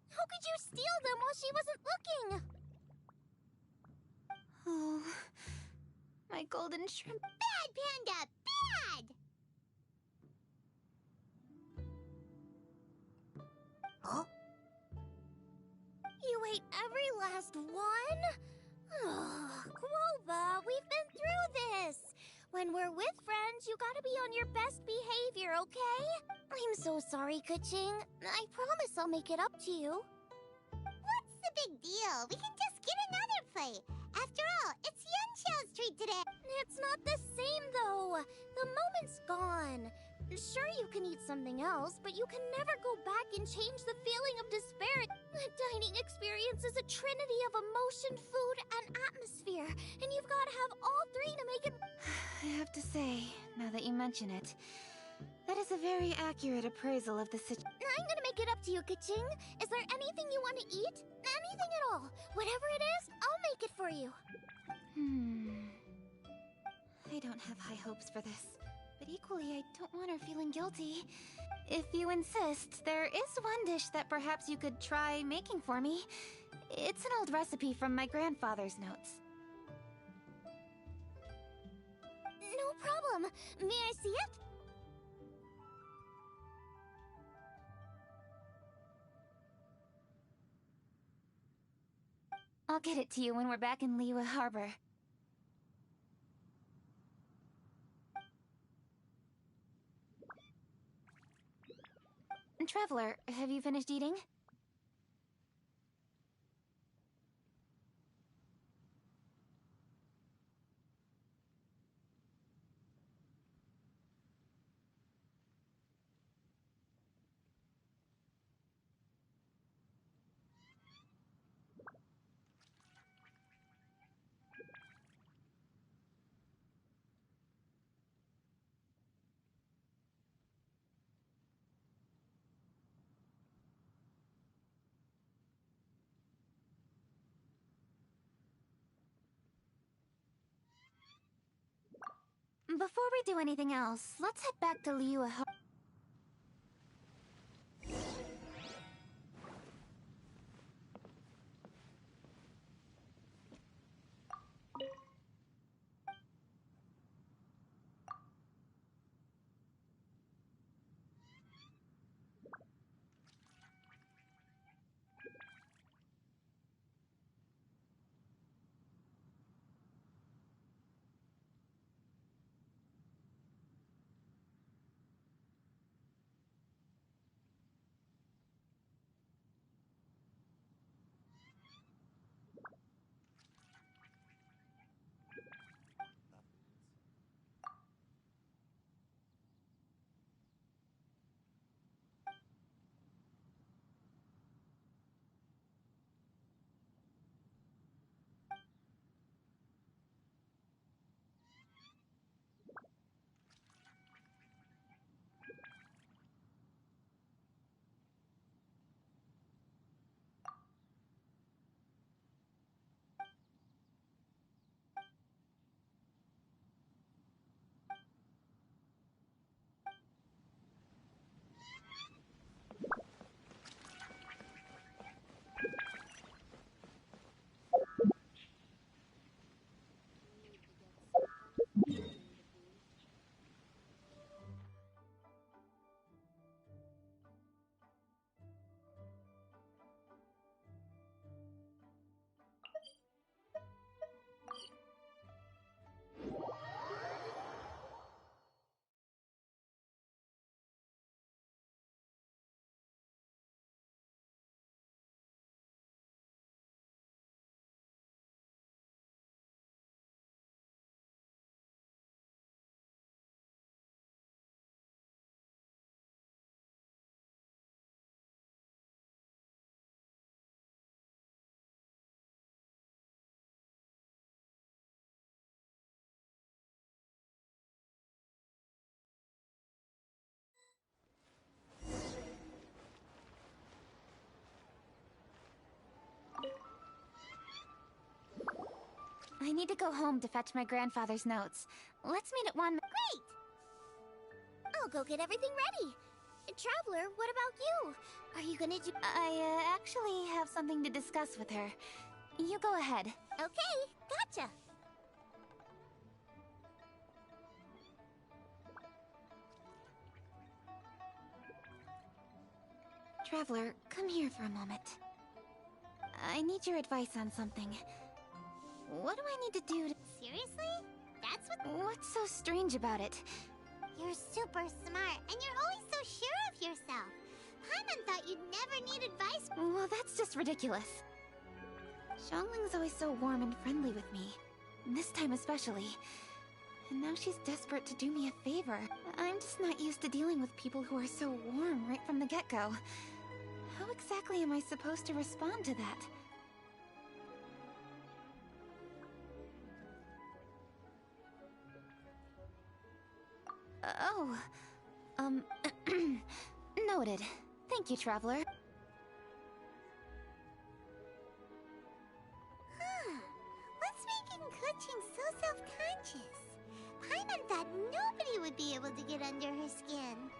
How could you steal them while she wasn't looking? Oh, my golden shrimp. Bad, Panda! Bad! Huh? You ate every last one? Groba, we've been through this! When we're with friends, you gotta be on your best behavior, okay? I'm so sorry, Kuching. I promise I'll make it up to you. What's the big deal? We can just get another plate. After all, it's Yunchao's treat today. It's not the same, though. The moment's gone. Sure, you can eat something else, but you can never go back and change the feeling of despair. The dining experience is a trinity of emotion, food, and atmosphere, and you've got to have all three to make it. I have to say, now that you mention it, that is a very accurate appraisal of the situation. I'm gonna make it up to you, Kaching. Is there anything you want to eat? Anything at all. Whatever it is, I'll make it for you. I don't have high hopes for this, but equally I don't want her feeling guilty. If you insist, there is one dish that perhaps you could try making for me. It's an old recipe from my grandfather's notes. No problem. May I see it? I'll get it to you when we're back in Liyue Harbor. Traveler, have you finished eating? Before we do anything else, let's head back to Liyue Harbor. I need to go home to fetch my grandfather's notes. Let's meet at 1. Great! I'll go get everything ready. Traveler, what about you? Are you gonna do— I actually have something to discuss with her. You go ahead. Okay, gotcha. Traveler, come here for a moment. I need your advice on something. What do I need to do to— Seriously? That's what— What's so strange about it? You're super smart, and you're always so sure of yourself. Paimon thought you'd never need advice. Well, that's just ridiculous. Xiangling's always so warm and friendly with me. This time especially. And now she's desperate to do me a favor. I'm just not used to dealing with people who are so warm right from the get-go. How exactly am I supposed to respond to that? Oh, noted. Thank you, Traveler. What's making Kuching so self-conscious? Paimon thought nobody would be able to get under her skin.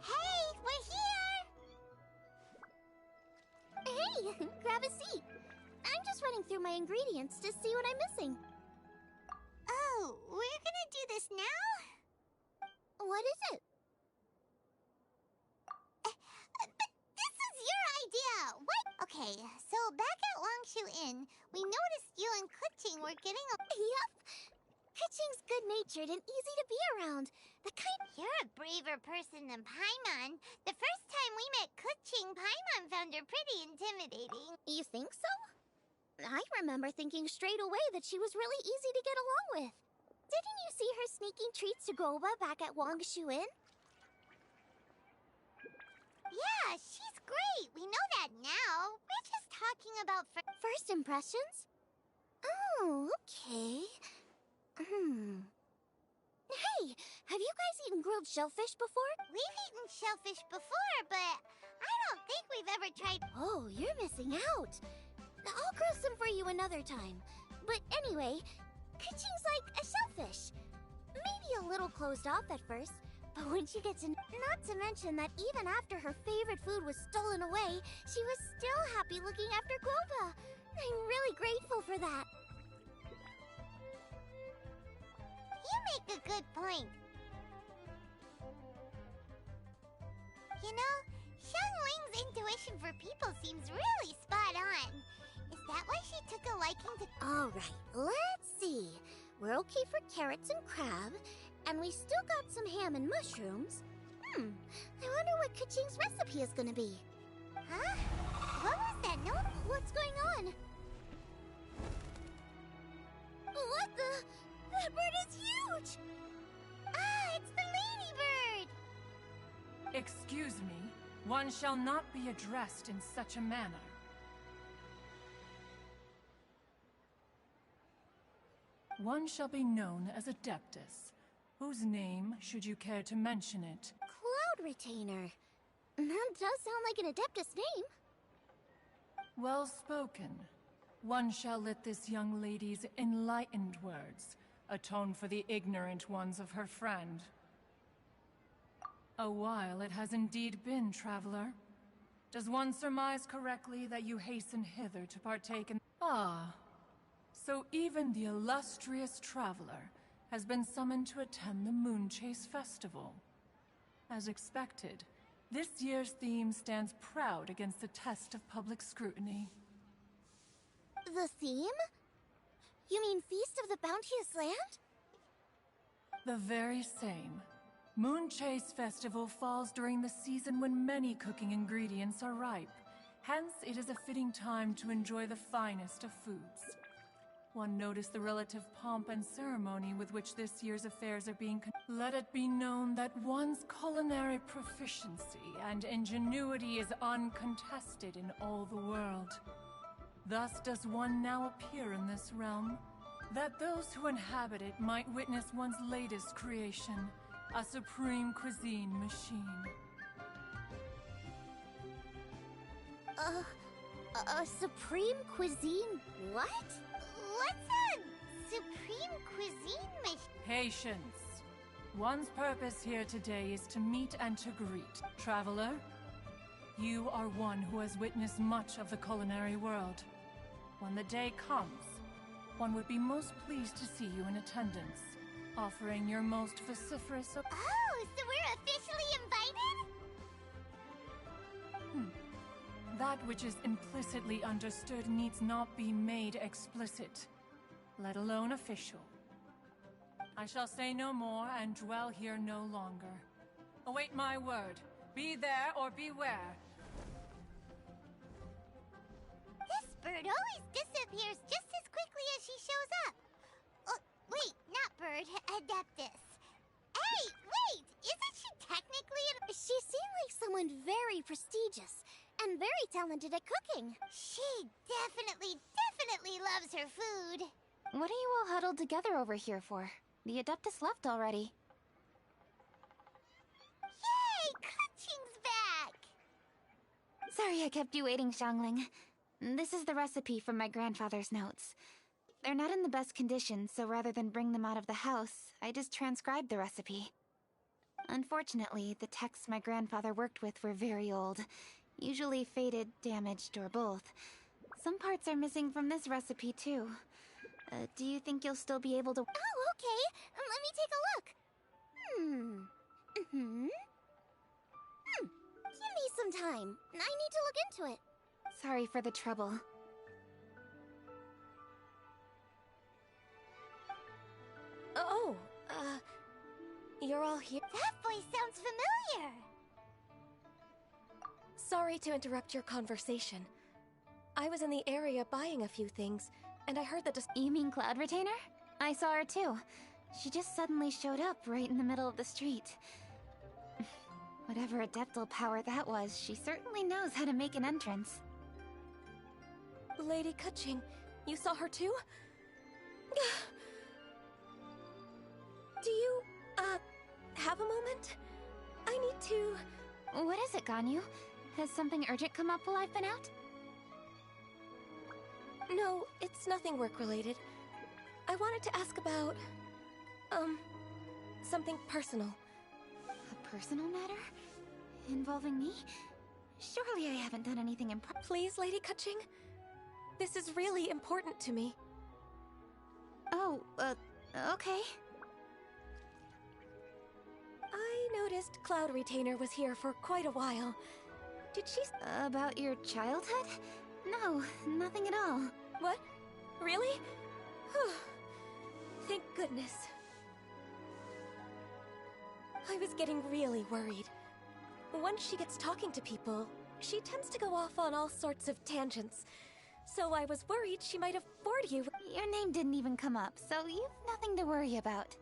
Hey, we're here! Hey, grab a seat. I'm just running through my ingredients to see what I'm missing. Oh, we're gonna do this now? What is it? But this is your idea! What? Okay, so back at Longshu Inn, we noticed you and Kuching were getting a— Yep! Kuching's good-natured and easy to be around. The kind— You're a braver person than Paimon. The first time we met Kuching, Paimon found her pretty intimidating. You think so? I remember thinking straight away that she was really easy to get along with. Didn't you see her sneaking treats to Goba back at Wangshu Inn? Yeah, she's great. We know that now. We're just talking about first impressions? Oh, okay. Hey, have you guys eaten grilled shellfish before? We've eaten shellfish before, but I don't think we've ever tried— Oh, you're missing out. I'll grill some for you another time. But anyway, Kuching's like a shellfish. Maybe a little closed off at first, but when she gets in— Not to mention that even after her favorite food was stolen away, she was still happy looking after Groba. I'm really grateful for that. You make a good point. You know, Xiangling's intuition for people seems really spot on. Is that why she took a liking to— Alright, let's see. We're okay for carrots and crab, and we still got some ham and mushrooms. I wonder what Kuching's recipe is gonna be. Huh? What was that note? What's going on? What the— That bird is huge! Ah, it's the ladybird! Excuse me, one shall not be addressed in such a manner. One shall be known as Adeptus, whose name, should you care to mention it— Cloud Retainer. That does sound like an Adeptus name. Well spoken. One shall let this young lady's enlightened words atone for the ignorant ones of her friend. A while it has indeed been, traveler. Does one surmise correctly that you hasten hither to partake in— Ah, so even the illustrious traveler has been summoned to attend the Moonchase Festival. As expected, this year's theme stands proud against the test of public scrutiny. The theme? You mean Feast of the Bounteous Land? The very same. Moonchase Festival falls during the season when many cooking ingredients are ripe. Hence, it is a fitting time to enjoy the finest of foods. One noticed the relative pomp and ceremony with which this year's affairs are being Let it be known that one's culinary proficiency and ingenuity is uncontested in all the world. Thus does one now appear in this realm, that those who inhabit it might witness one's latest creation, a supreme cuisine machine. A supreme cuisine what? What's a supreme cuisine machine? Patience. One's purpose here today is to meet and to greet. Traveler, you are one who has witnessed much of the culinary world. When the day comes, one would be most pleased to see you in attendance, offering your most vociferous... Oh, so we're officially invited? That which is implicitly understood needs not be made explicit, let alone official. I shall say no more and dwell here no longer. Await my word. Be there or beware. This bird always disappears just as quickly as she shows up. Oh, wait, not bird, Adeptus. Hey, wait! Isn't she technically She seemed like someone very prestigious and very talented at cooking. She definitely loves her food. What are you all huddled together over here for? The Adeptus left already. Yay! Kaching's back! Sorry I kept you waiting, Xiangling. This is the recipe from my grandfather's notes. They're not in the best condition, so rather than bring them out of the house, I just transcribed the recipe. Unfortunately, the texts my grandfather worked with were very old. Usually faded, damaged, or both. Some parts are missing from this recipe, too. Do you think you'll still be able to— Oh, okay. Let me take a look. Give me some time. I need to look into it. Sorry for the trouble. Oh, you're all here? That voice sounds familiar. Sorry to interrupt your conversation. I was in the area buying a few things, and I heard that You mean Cloud Retainer? I saw her too. She just suddenly showed up right in the middle of the street. Whatever adeptal power that was, she certainly knows how to make an entrance. Lady Kaching, you saw her too? Do you, have a moment? I need to... What is it, Ganyu? Has something urgent come up while I've been out? No, it's nothing work-related. I wanted to ask about... something personal. A personal matter? Involving me? Surely I haven't done anything Please, Lady Kaching? This is really important to me. Oh, okay. I noticed Cloud Retainer was here for quite a while. Did she... About your childhood? No, nothing at all. What? Really? Thank goodness. I was getting really worried. Once she gets talking to people, she tends to go off on all sorts of tangents. So I was worried she might have bored you. Your name didn't even come up, so you've nothing to worry about.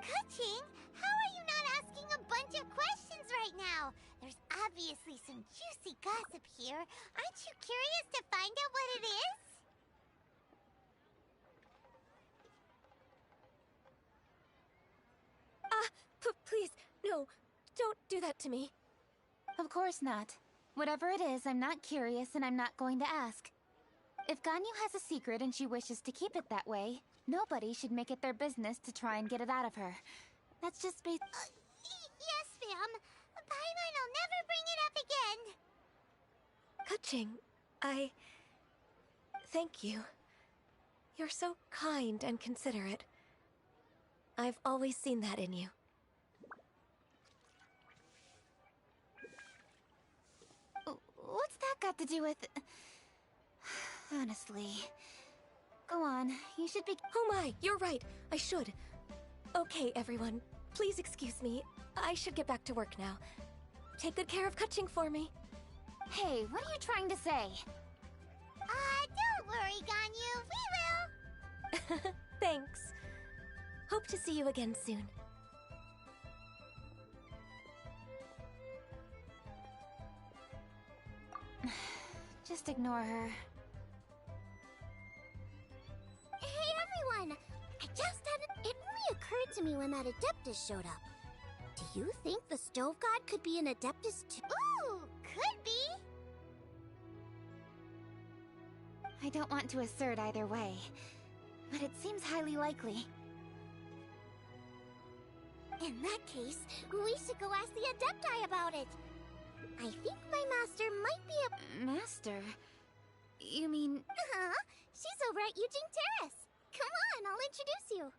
Kaching, how are you not asking a bunch of questions right now? There's obviously some juicy gossip here. Aren't you curious to find out what it is? Please, no, don't do that to me. Of course not. Whatever it is, I'm not curious and I'm not going to ask. If Ganyu has a secret and she wishes to keep it that way, nobody should make it their business to try and get it out of her. That's just yes, ma'am. Paimon will never bring it up again. Kaching, thank you. You're so kind and considerate. I've always seen that in you. What's that got to do with... Honestly... Go on, you should be... Oh my, you're right, I should. Okay, everyone, please excuse me. I should get back to work now. Take good care of Kaching for me. Hey, what are you trying to say? Don't worry, Ganyu, we will! Thanks. Hope to see you again soon. just ignore her. Hey everyone! I just had it only occurred to me when that Adeptus showed up. Do you think the Stove God could be an Adeptus too? Ooh, could be! I don't want to assert either way, but it seems highly likely. In that case, we should go ask the Adepti about it. I think my master might be a... Master? You mean... Uh-huh. She's over at Eugene Terrace. Come on, I'll introduce you.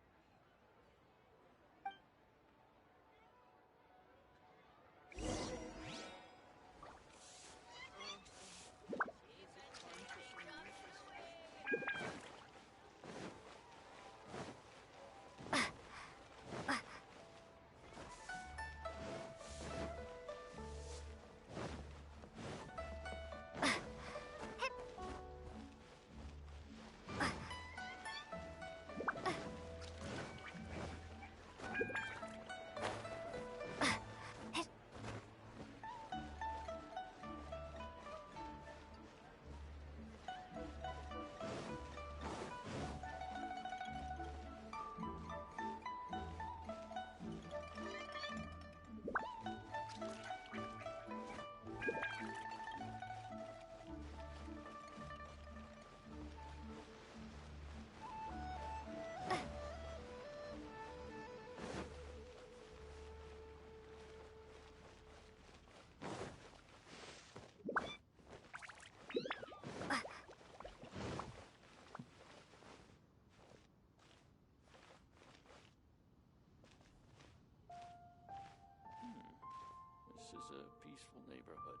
This is a peaceful neighborhood.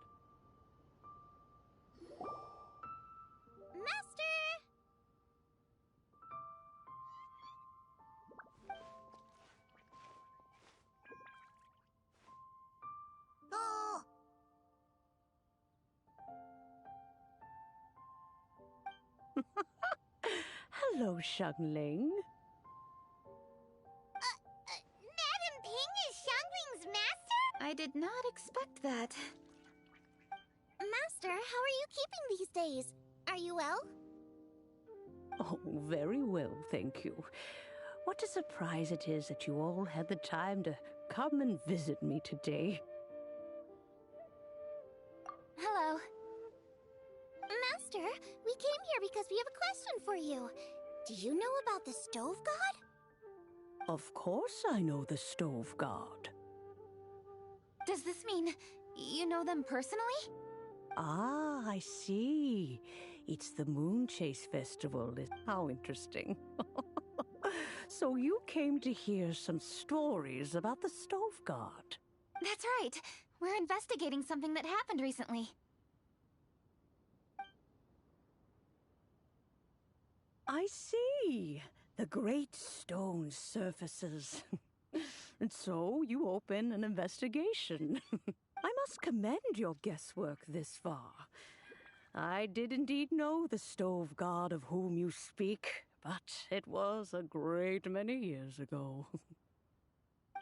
Master! Oh! Hello, Xiangling. Madam Ping is Xiangling's master? I did not expect that. Master, how are you keeping these days? Are you well? Oh, very well, thank you. What a surprise it is that you all had the time to come and visit me today. Hello. Master, we came here because we have a question for you. Do you know about the Stove God? Of course I know the Stove God. Does this mean you know them personally? Ah, I see. It's the Moon Chase Festival. How interesting. So you came to hear some stories about the Stove God. That's right. We're investigating something that happened recently. I see. The great stone surfaces. And so you open an investigation. I must commend your guesswork this far. I did indeed know the Stove God of whom you speak, but it was a great many years ago.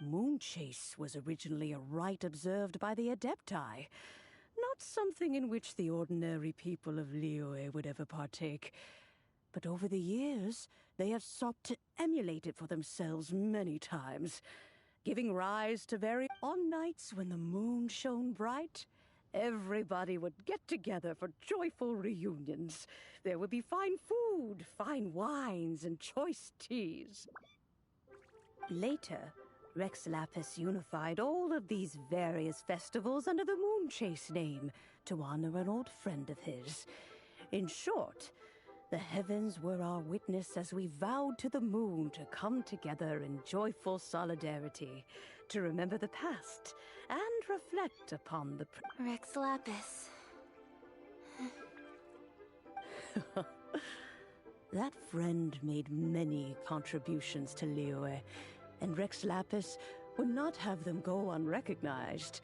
Moon Chase was originally a rite observed by the Adepti, not something in which the ordinary people of Liyue would ever partake. But over the years, they have sought to emulate it for themselves many times, giving rise to on nights when the moon shone bright, everybody would get together for joyful reunions. There would be fine food, fine wines, and choice teas. Later, Rex Lapis unified all of these various festivals under the Moon Chase name to honor an old friend of his. In short, the heavens were our witness as we vowed to the moon to come together in joyful solidarity, to remember the past and reflect upon the Rex Lapis. That friend made many contributions to Liyue, and Rex Lapis would not have them go unrecognized.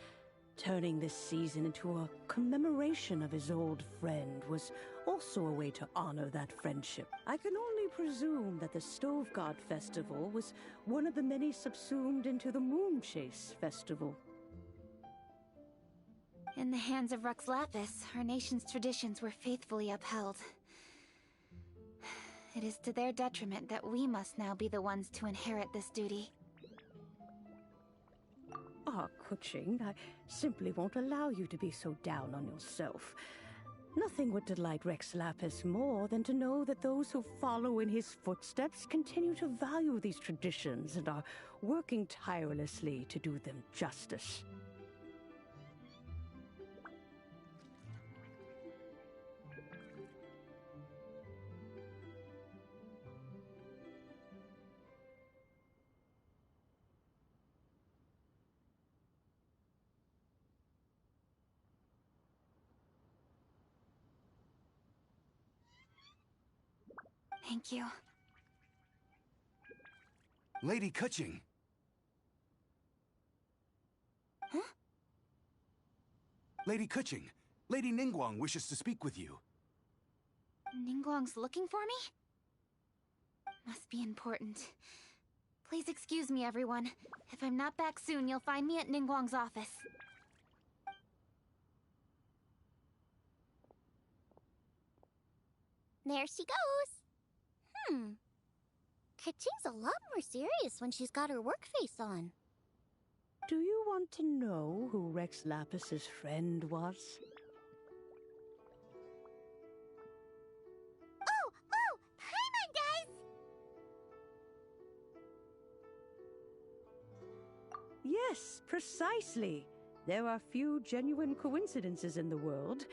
Turning this season into a commemoration of his old friend was also a way to honor that friendship. I can only presume that the Stove God Festival was one of the many subsumed into the Moon Chase Festival. In the hands of Rux Lapis, our nation's traditions were faithfully upheld. It is to their detriment that we must now be the ones to inherit this duty. Ah, Kuching, I simply won't allow you to be so down on yourself. Nothing would delight Rex Lapis more than to know that those who follow in his footsteps continue to value these traditions and are working tirelessly to do them justice. Thank you. Lady Kuching. Huh? Lady Kuching, Lady Ningguang wishes to speak with you. Ningguang's looking for me? Must be important. Please excuse me, everyone. If I'm not back soon, you'll find me at Ningguang's office. There she goes. Kuching's a lot more serious when she's got her work face on. Do you want to know who Rex Lapis's friend was? Oh! Paimon, guys! Yes, precisely. There are few genuine coincidences in the world.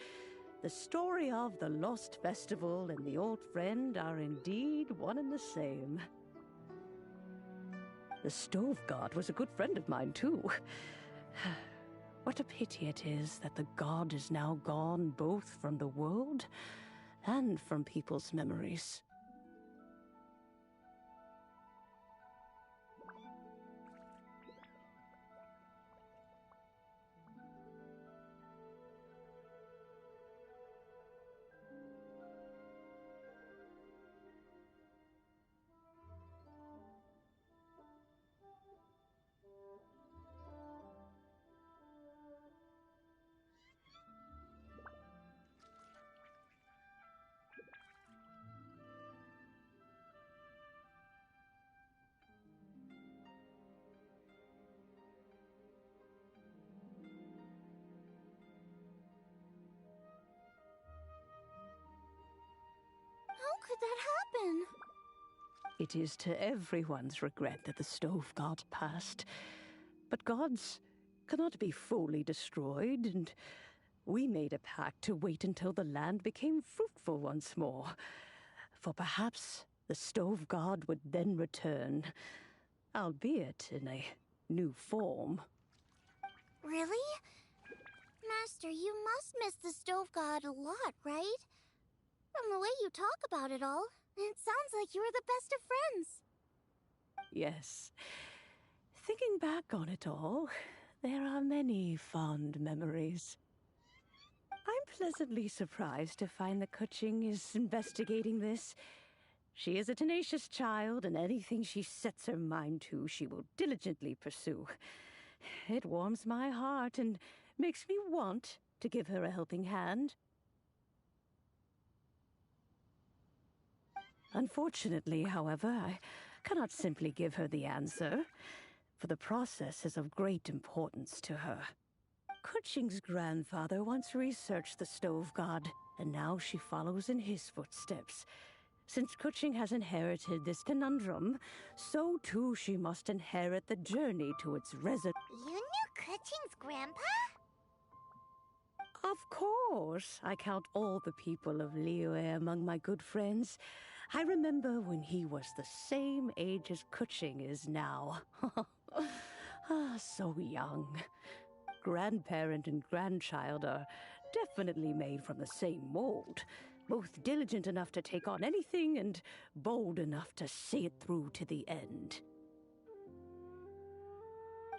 The story of the Lost Festival and the old friend are indeed one and the same. The Stove God was a good friend of mine, too. What a pity it is that the god is now gone both from the world and from people's memories. How could that happen? It is to everyone's regret that the Stove God passed. But gods cannot be fully destroyed, and we made a pact to wait until the land became fruitful once more. For perhaps the Stove God would then return, albeit in a new form. Really? Master, you must miss the Stove God a lot, right? From the way you talk about it all, it sounds like you were the best of friends. Yes. Thinking back on it all, there are many fond memories. I'm pleasantly surprised to find that Kuching is investigating this. She is a tenacious child, and anything she sets her mind to, she will diligently pursue. It warms my heart and makes me want to give her a helping hand. Unfortunately, however, I cannot simply give her the answer, for the process is of great importance to her. Kuching's grandfather once researched the Stove God, and now she follows in his footsteps. Since Kuching has inherited this conundrum, so too she must inherit the journey to its residence. You knew Kuching's grandpa? Of course. I count all the people of Liyue among my good friends. I remember when he was the same age as Kuching is now. So young. Grandparent and grandchild are definitely made from the same mold. Both diligent enough to take on anything and bold enough to see it through to the end.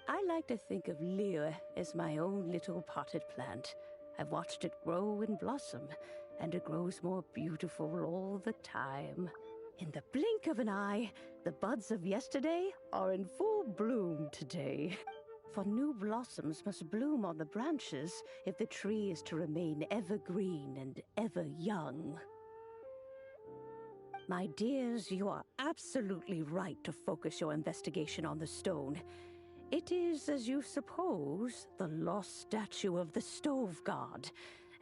I like to think of Liyue as my own little potted plant. I've watched it grow and blossom, and it grows more beautiful all the time. In the blink of an eye, the buds of yesterday are in full bloom today. For new blossoms must bloom on the branches if the tree is to remain evergreen and ever young. My dears, you are absolutely right to focus your investigation on the stone. It is, as you suppose, the lost statue of the Stove God,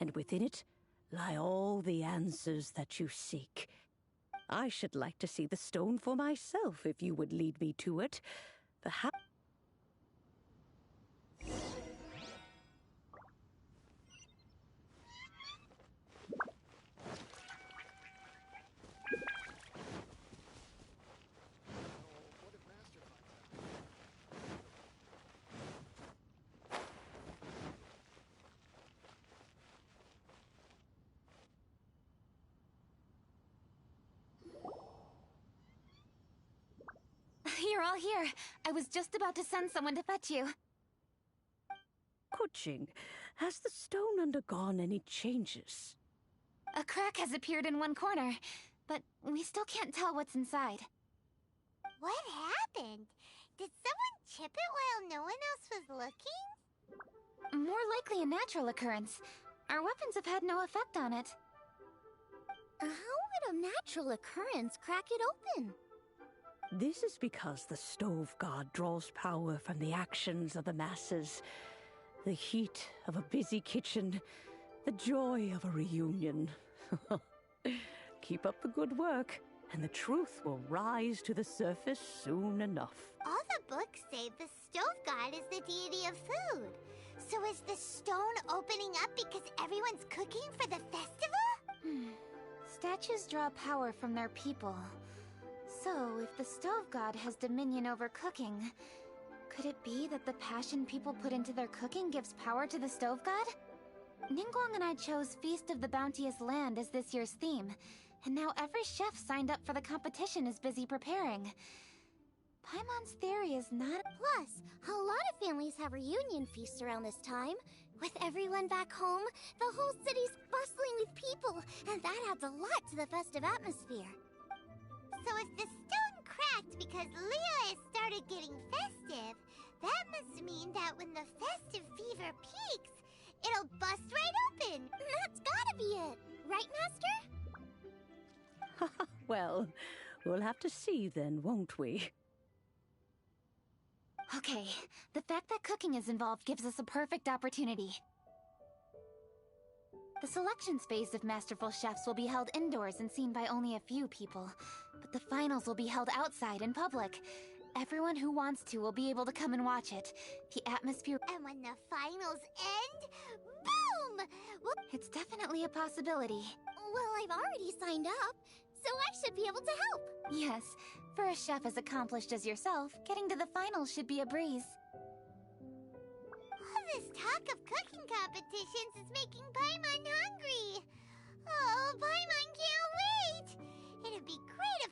and within it lie all the answers that you seek. I should like to see the stone for myself if you would lead me to it. Perhaps. You're all here. I was just about to send someone to fetch you. Kuching, has the stone undergone any changes? A crack has appeared in one corner, but we still can't tell what's inside. What happened? Did someone chip it while no one else was looking? More likely a natural occurrence. Our weapons have had no effect on it. How would a natural occurrence crack it open? This is because the Stove God draws power from the actions of the masses. The heat of a busy kitchen, the joy of a reunion. Keep up the good work, and the truth will rise to the surface soon enough. All the books say the Stove God is the deity of food. So is the stone opening up because everyone's cooking for the festival? Statues draw power from their people. So, if the Stove God has dominion over cooking, could it be that the passion people put into their cooking gives power to the Stove God? Ningguang and I chose Feast of the Bounteous Land as this year's theme, and now every chef signed up for the competition is busy preparing. Paimon's theory is not... Plus, a lot of families have reunion feasts around this time. With everyone back home, the whole city's bustling with people, and that adds a lot to the festive atmosphere. So if the stone cracked because Leo has started getting festive, that must mean that when the festive fever peaks, it'll bust right open. That's gotta be it. Right, Master? Well, we'll have to see then, won't we? Okay, the fact that cooking is involved gives us a perfect opportunity. The selections phase of Masterful Chefs will be held indoors and seen by only a few people, but the finals will be held outside in public. Everyone who wants to will be able to come and watch it. The atmosphere... And when the finals end, boom! It's definitely a possibility. Well, I've already signed up, so I should be able to help. Yes, for a chef as accomplished as yourself, getting to the finals should be a breeze. All this talk of cooking competitions is making Paimon hungry. Oh, Paimon can't wait! It'd be great if...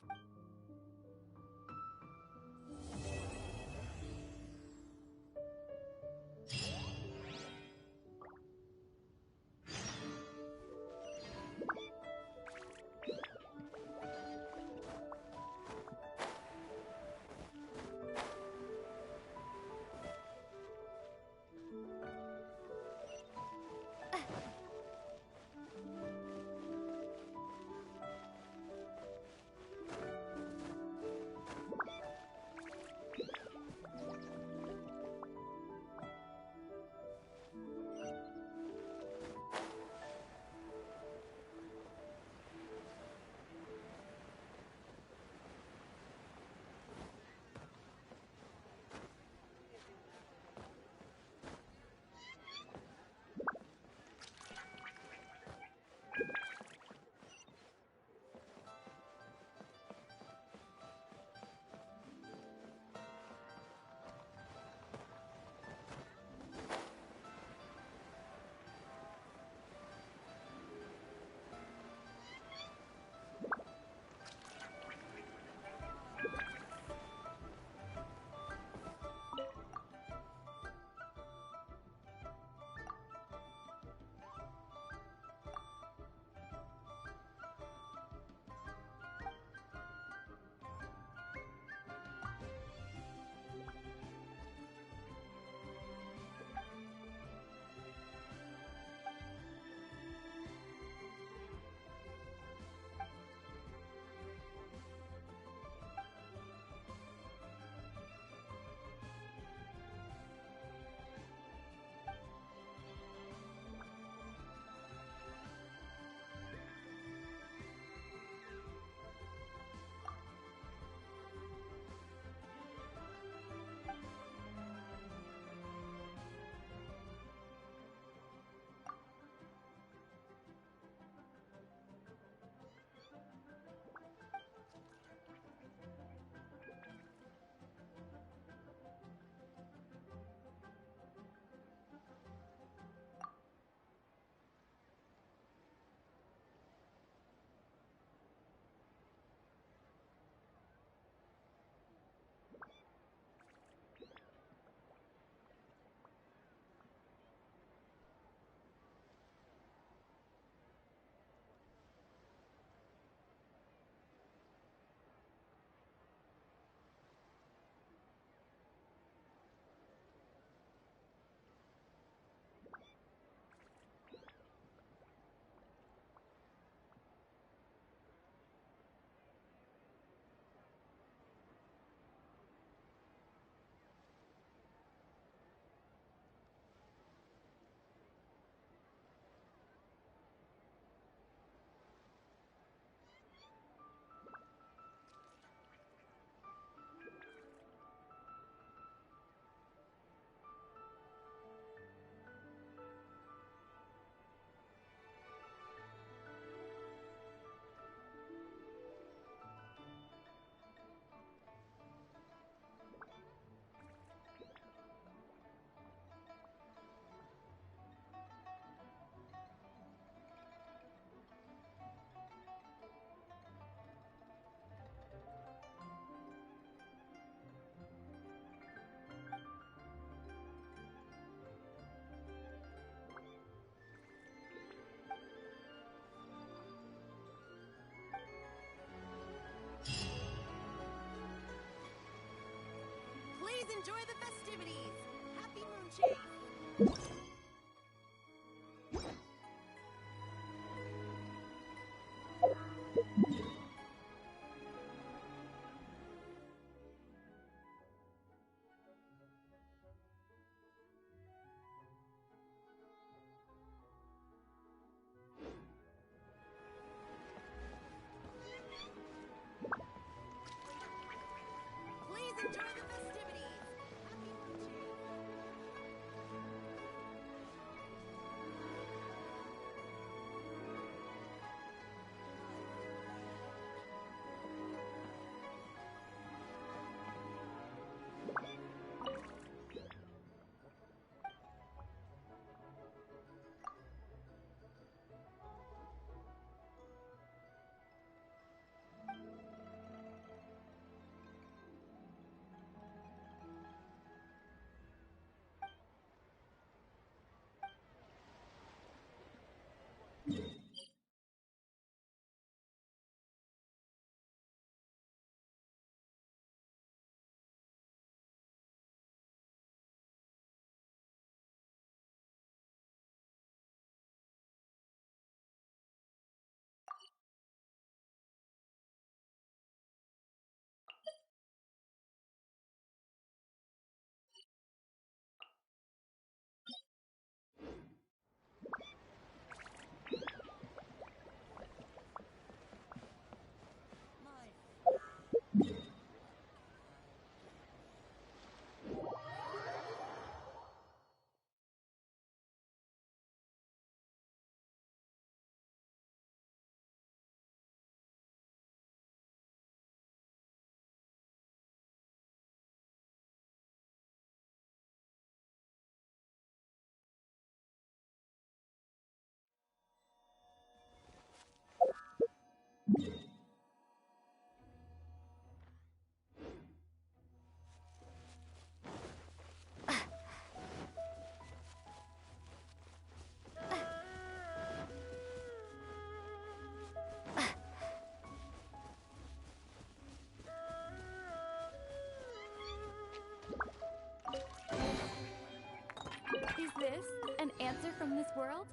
enjoy the festivities. Happy Moonchase. Please enjoy the festivities. Happy Moonchase. Is this an answer from this world?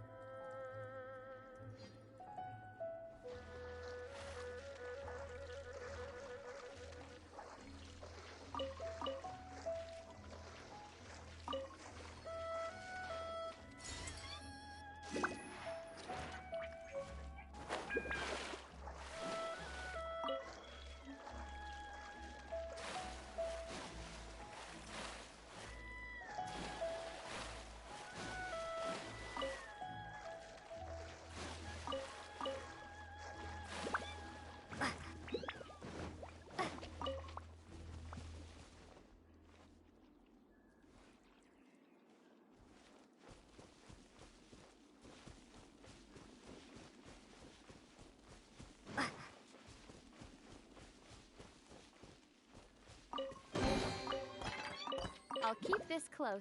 I'll keep this close.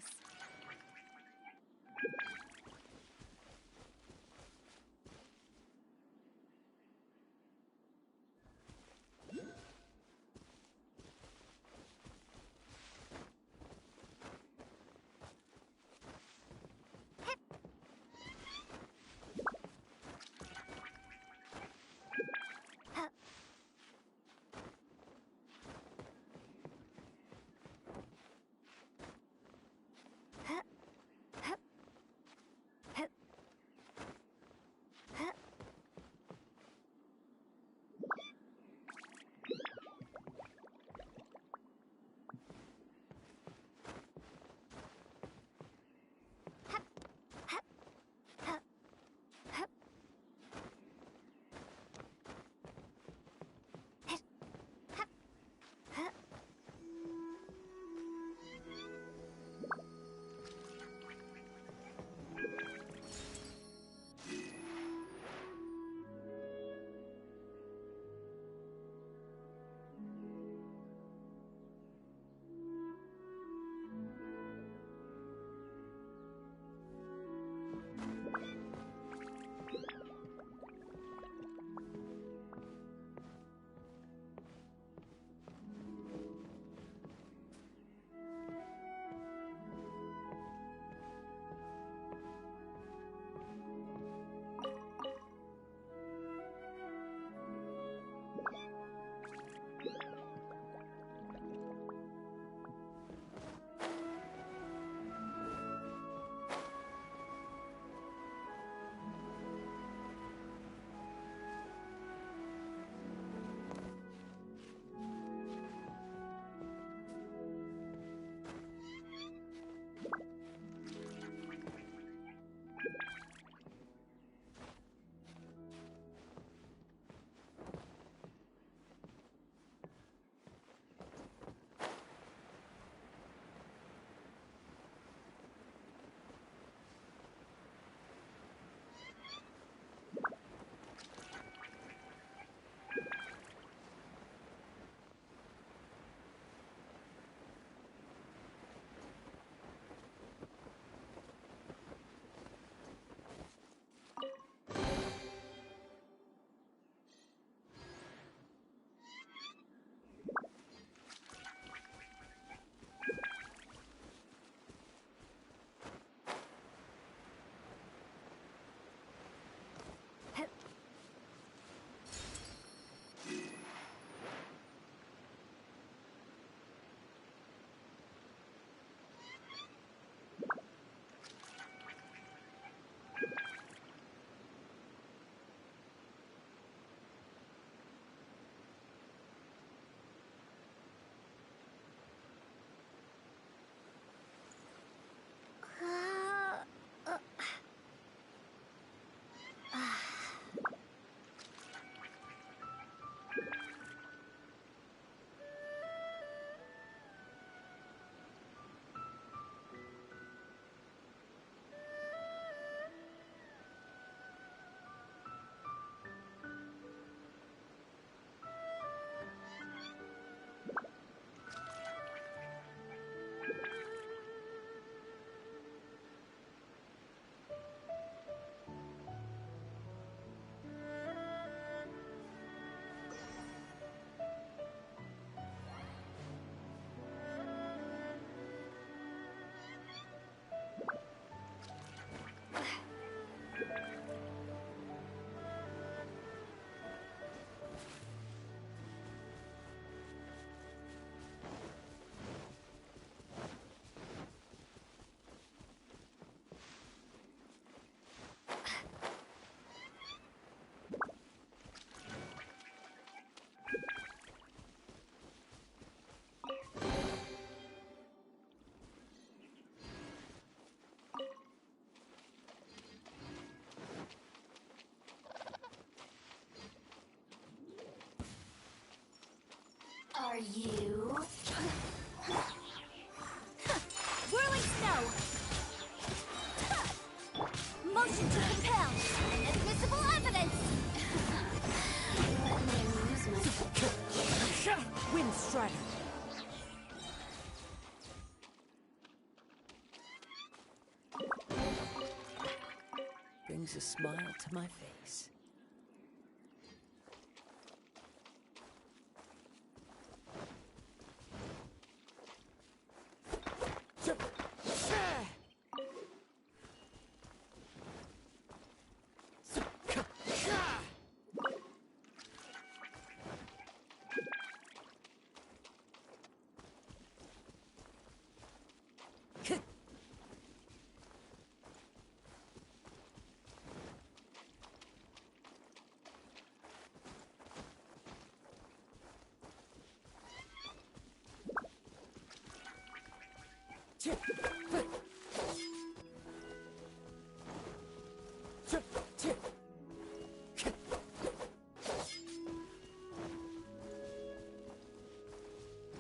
are you? Whirling snow! Motion to compel! Inadmissible evidence! Let me amuse myself. Wind Strider. Brings a smile to my face.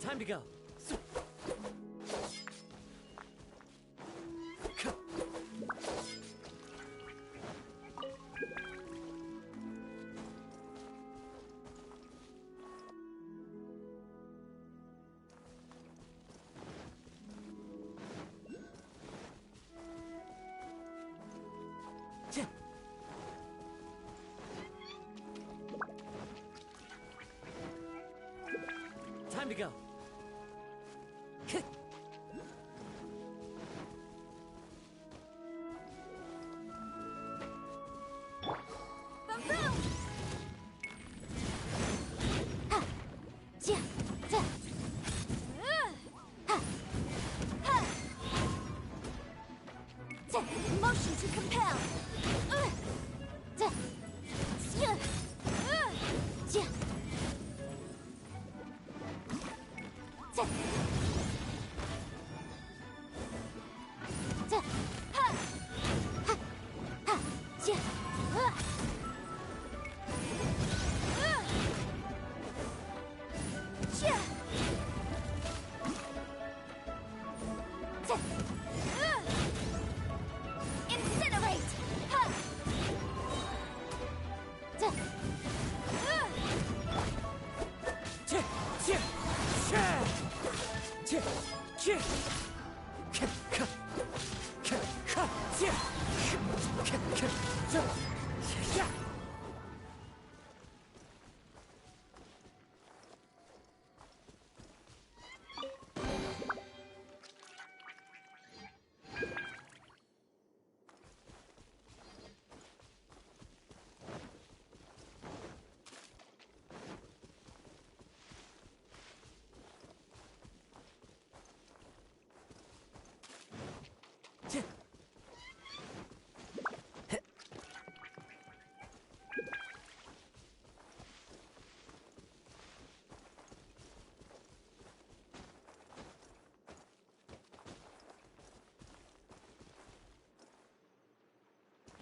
Time to go. Time to go. Motion to compel!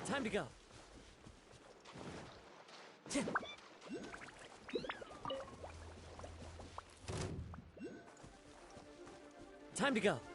Time to go. Time to go.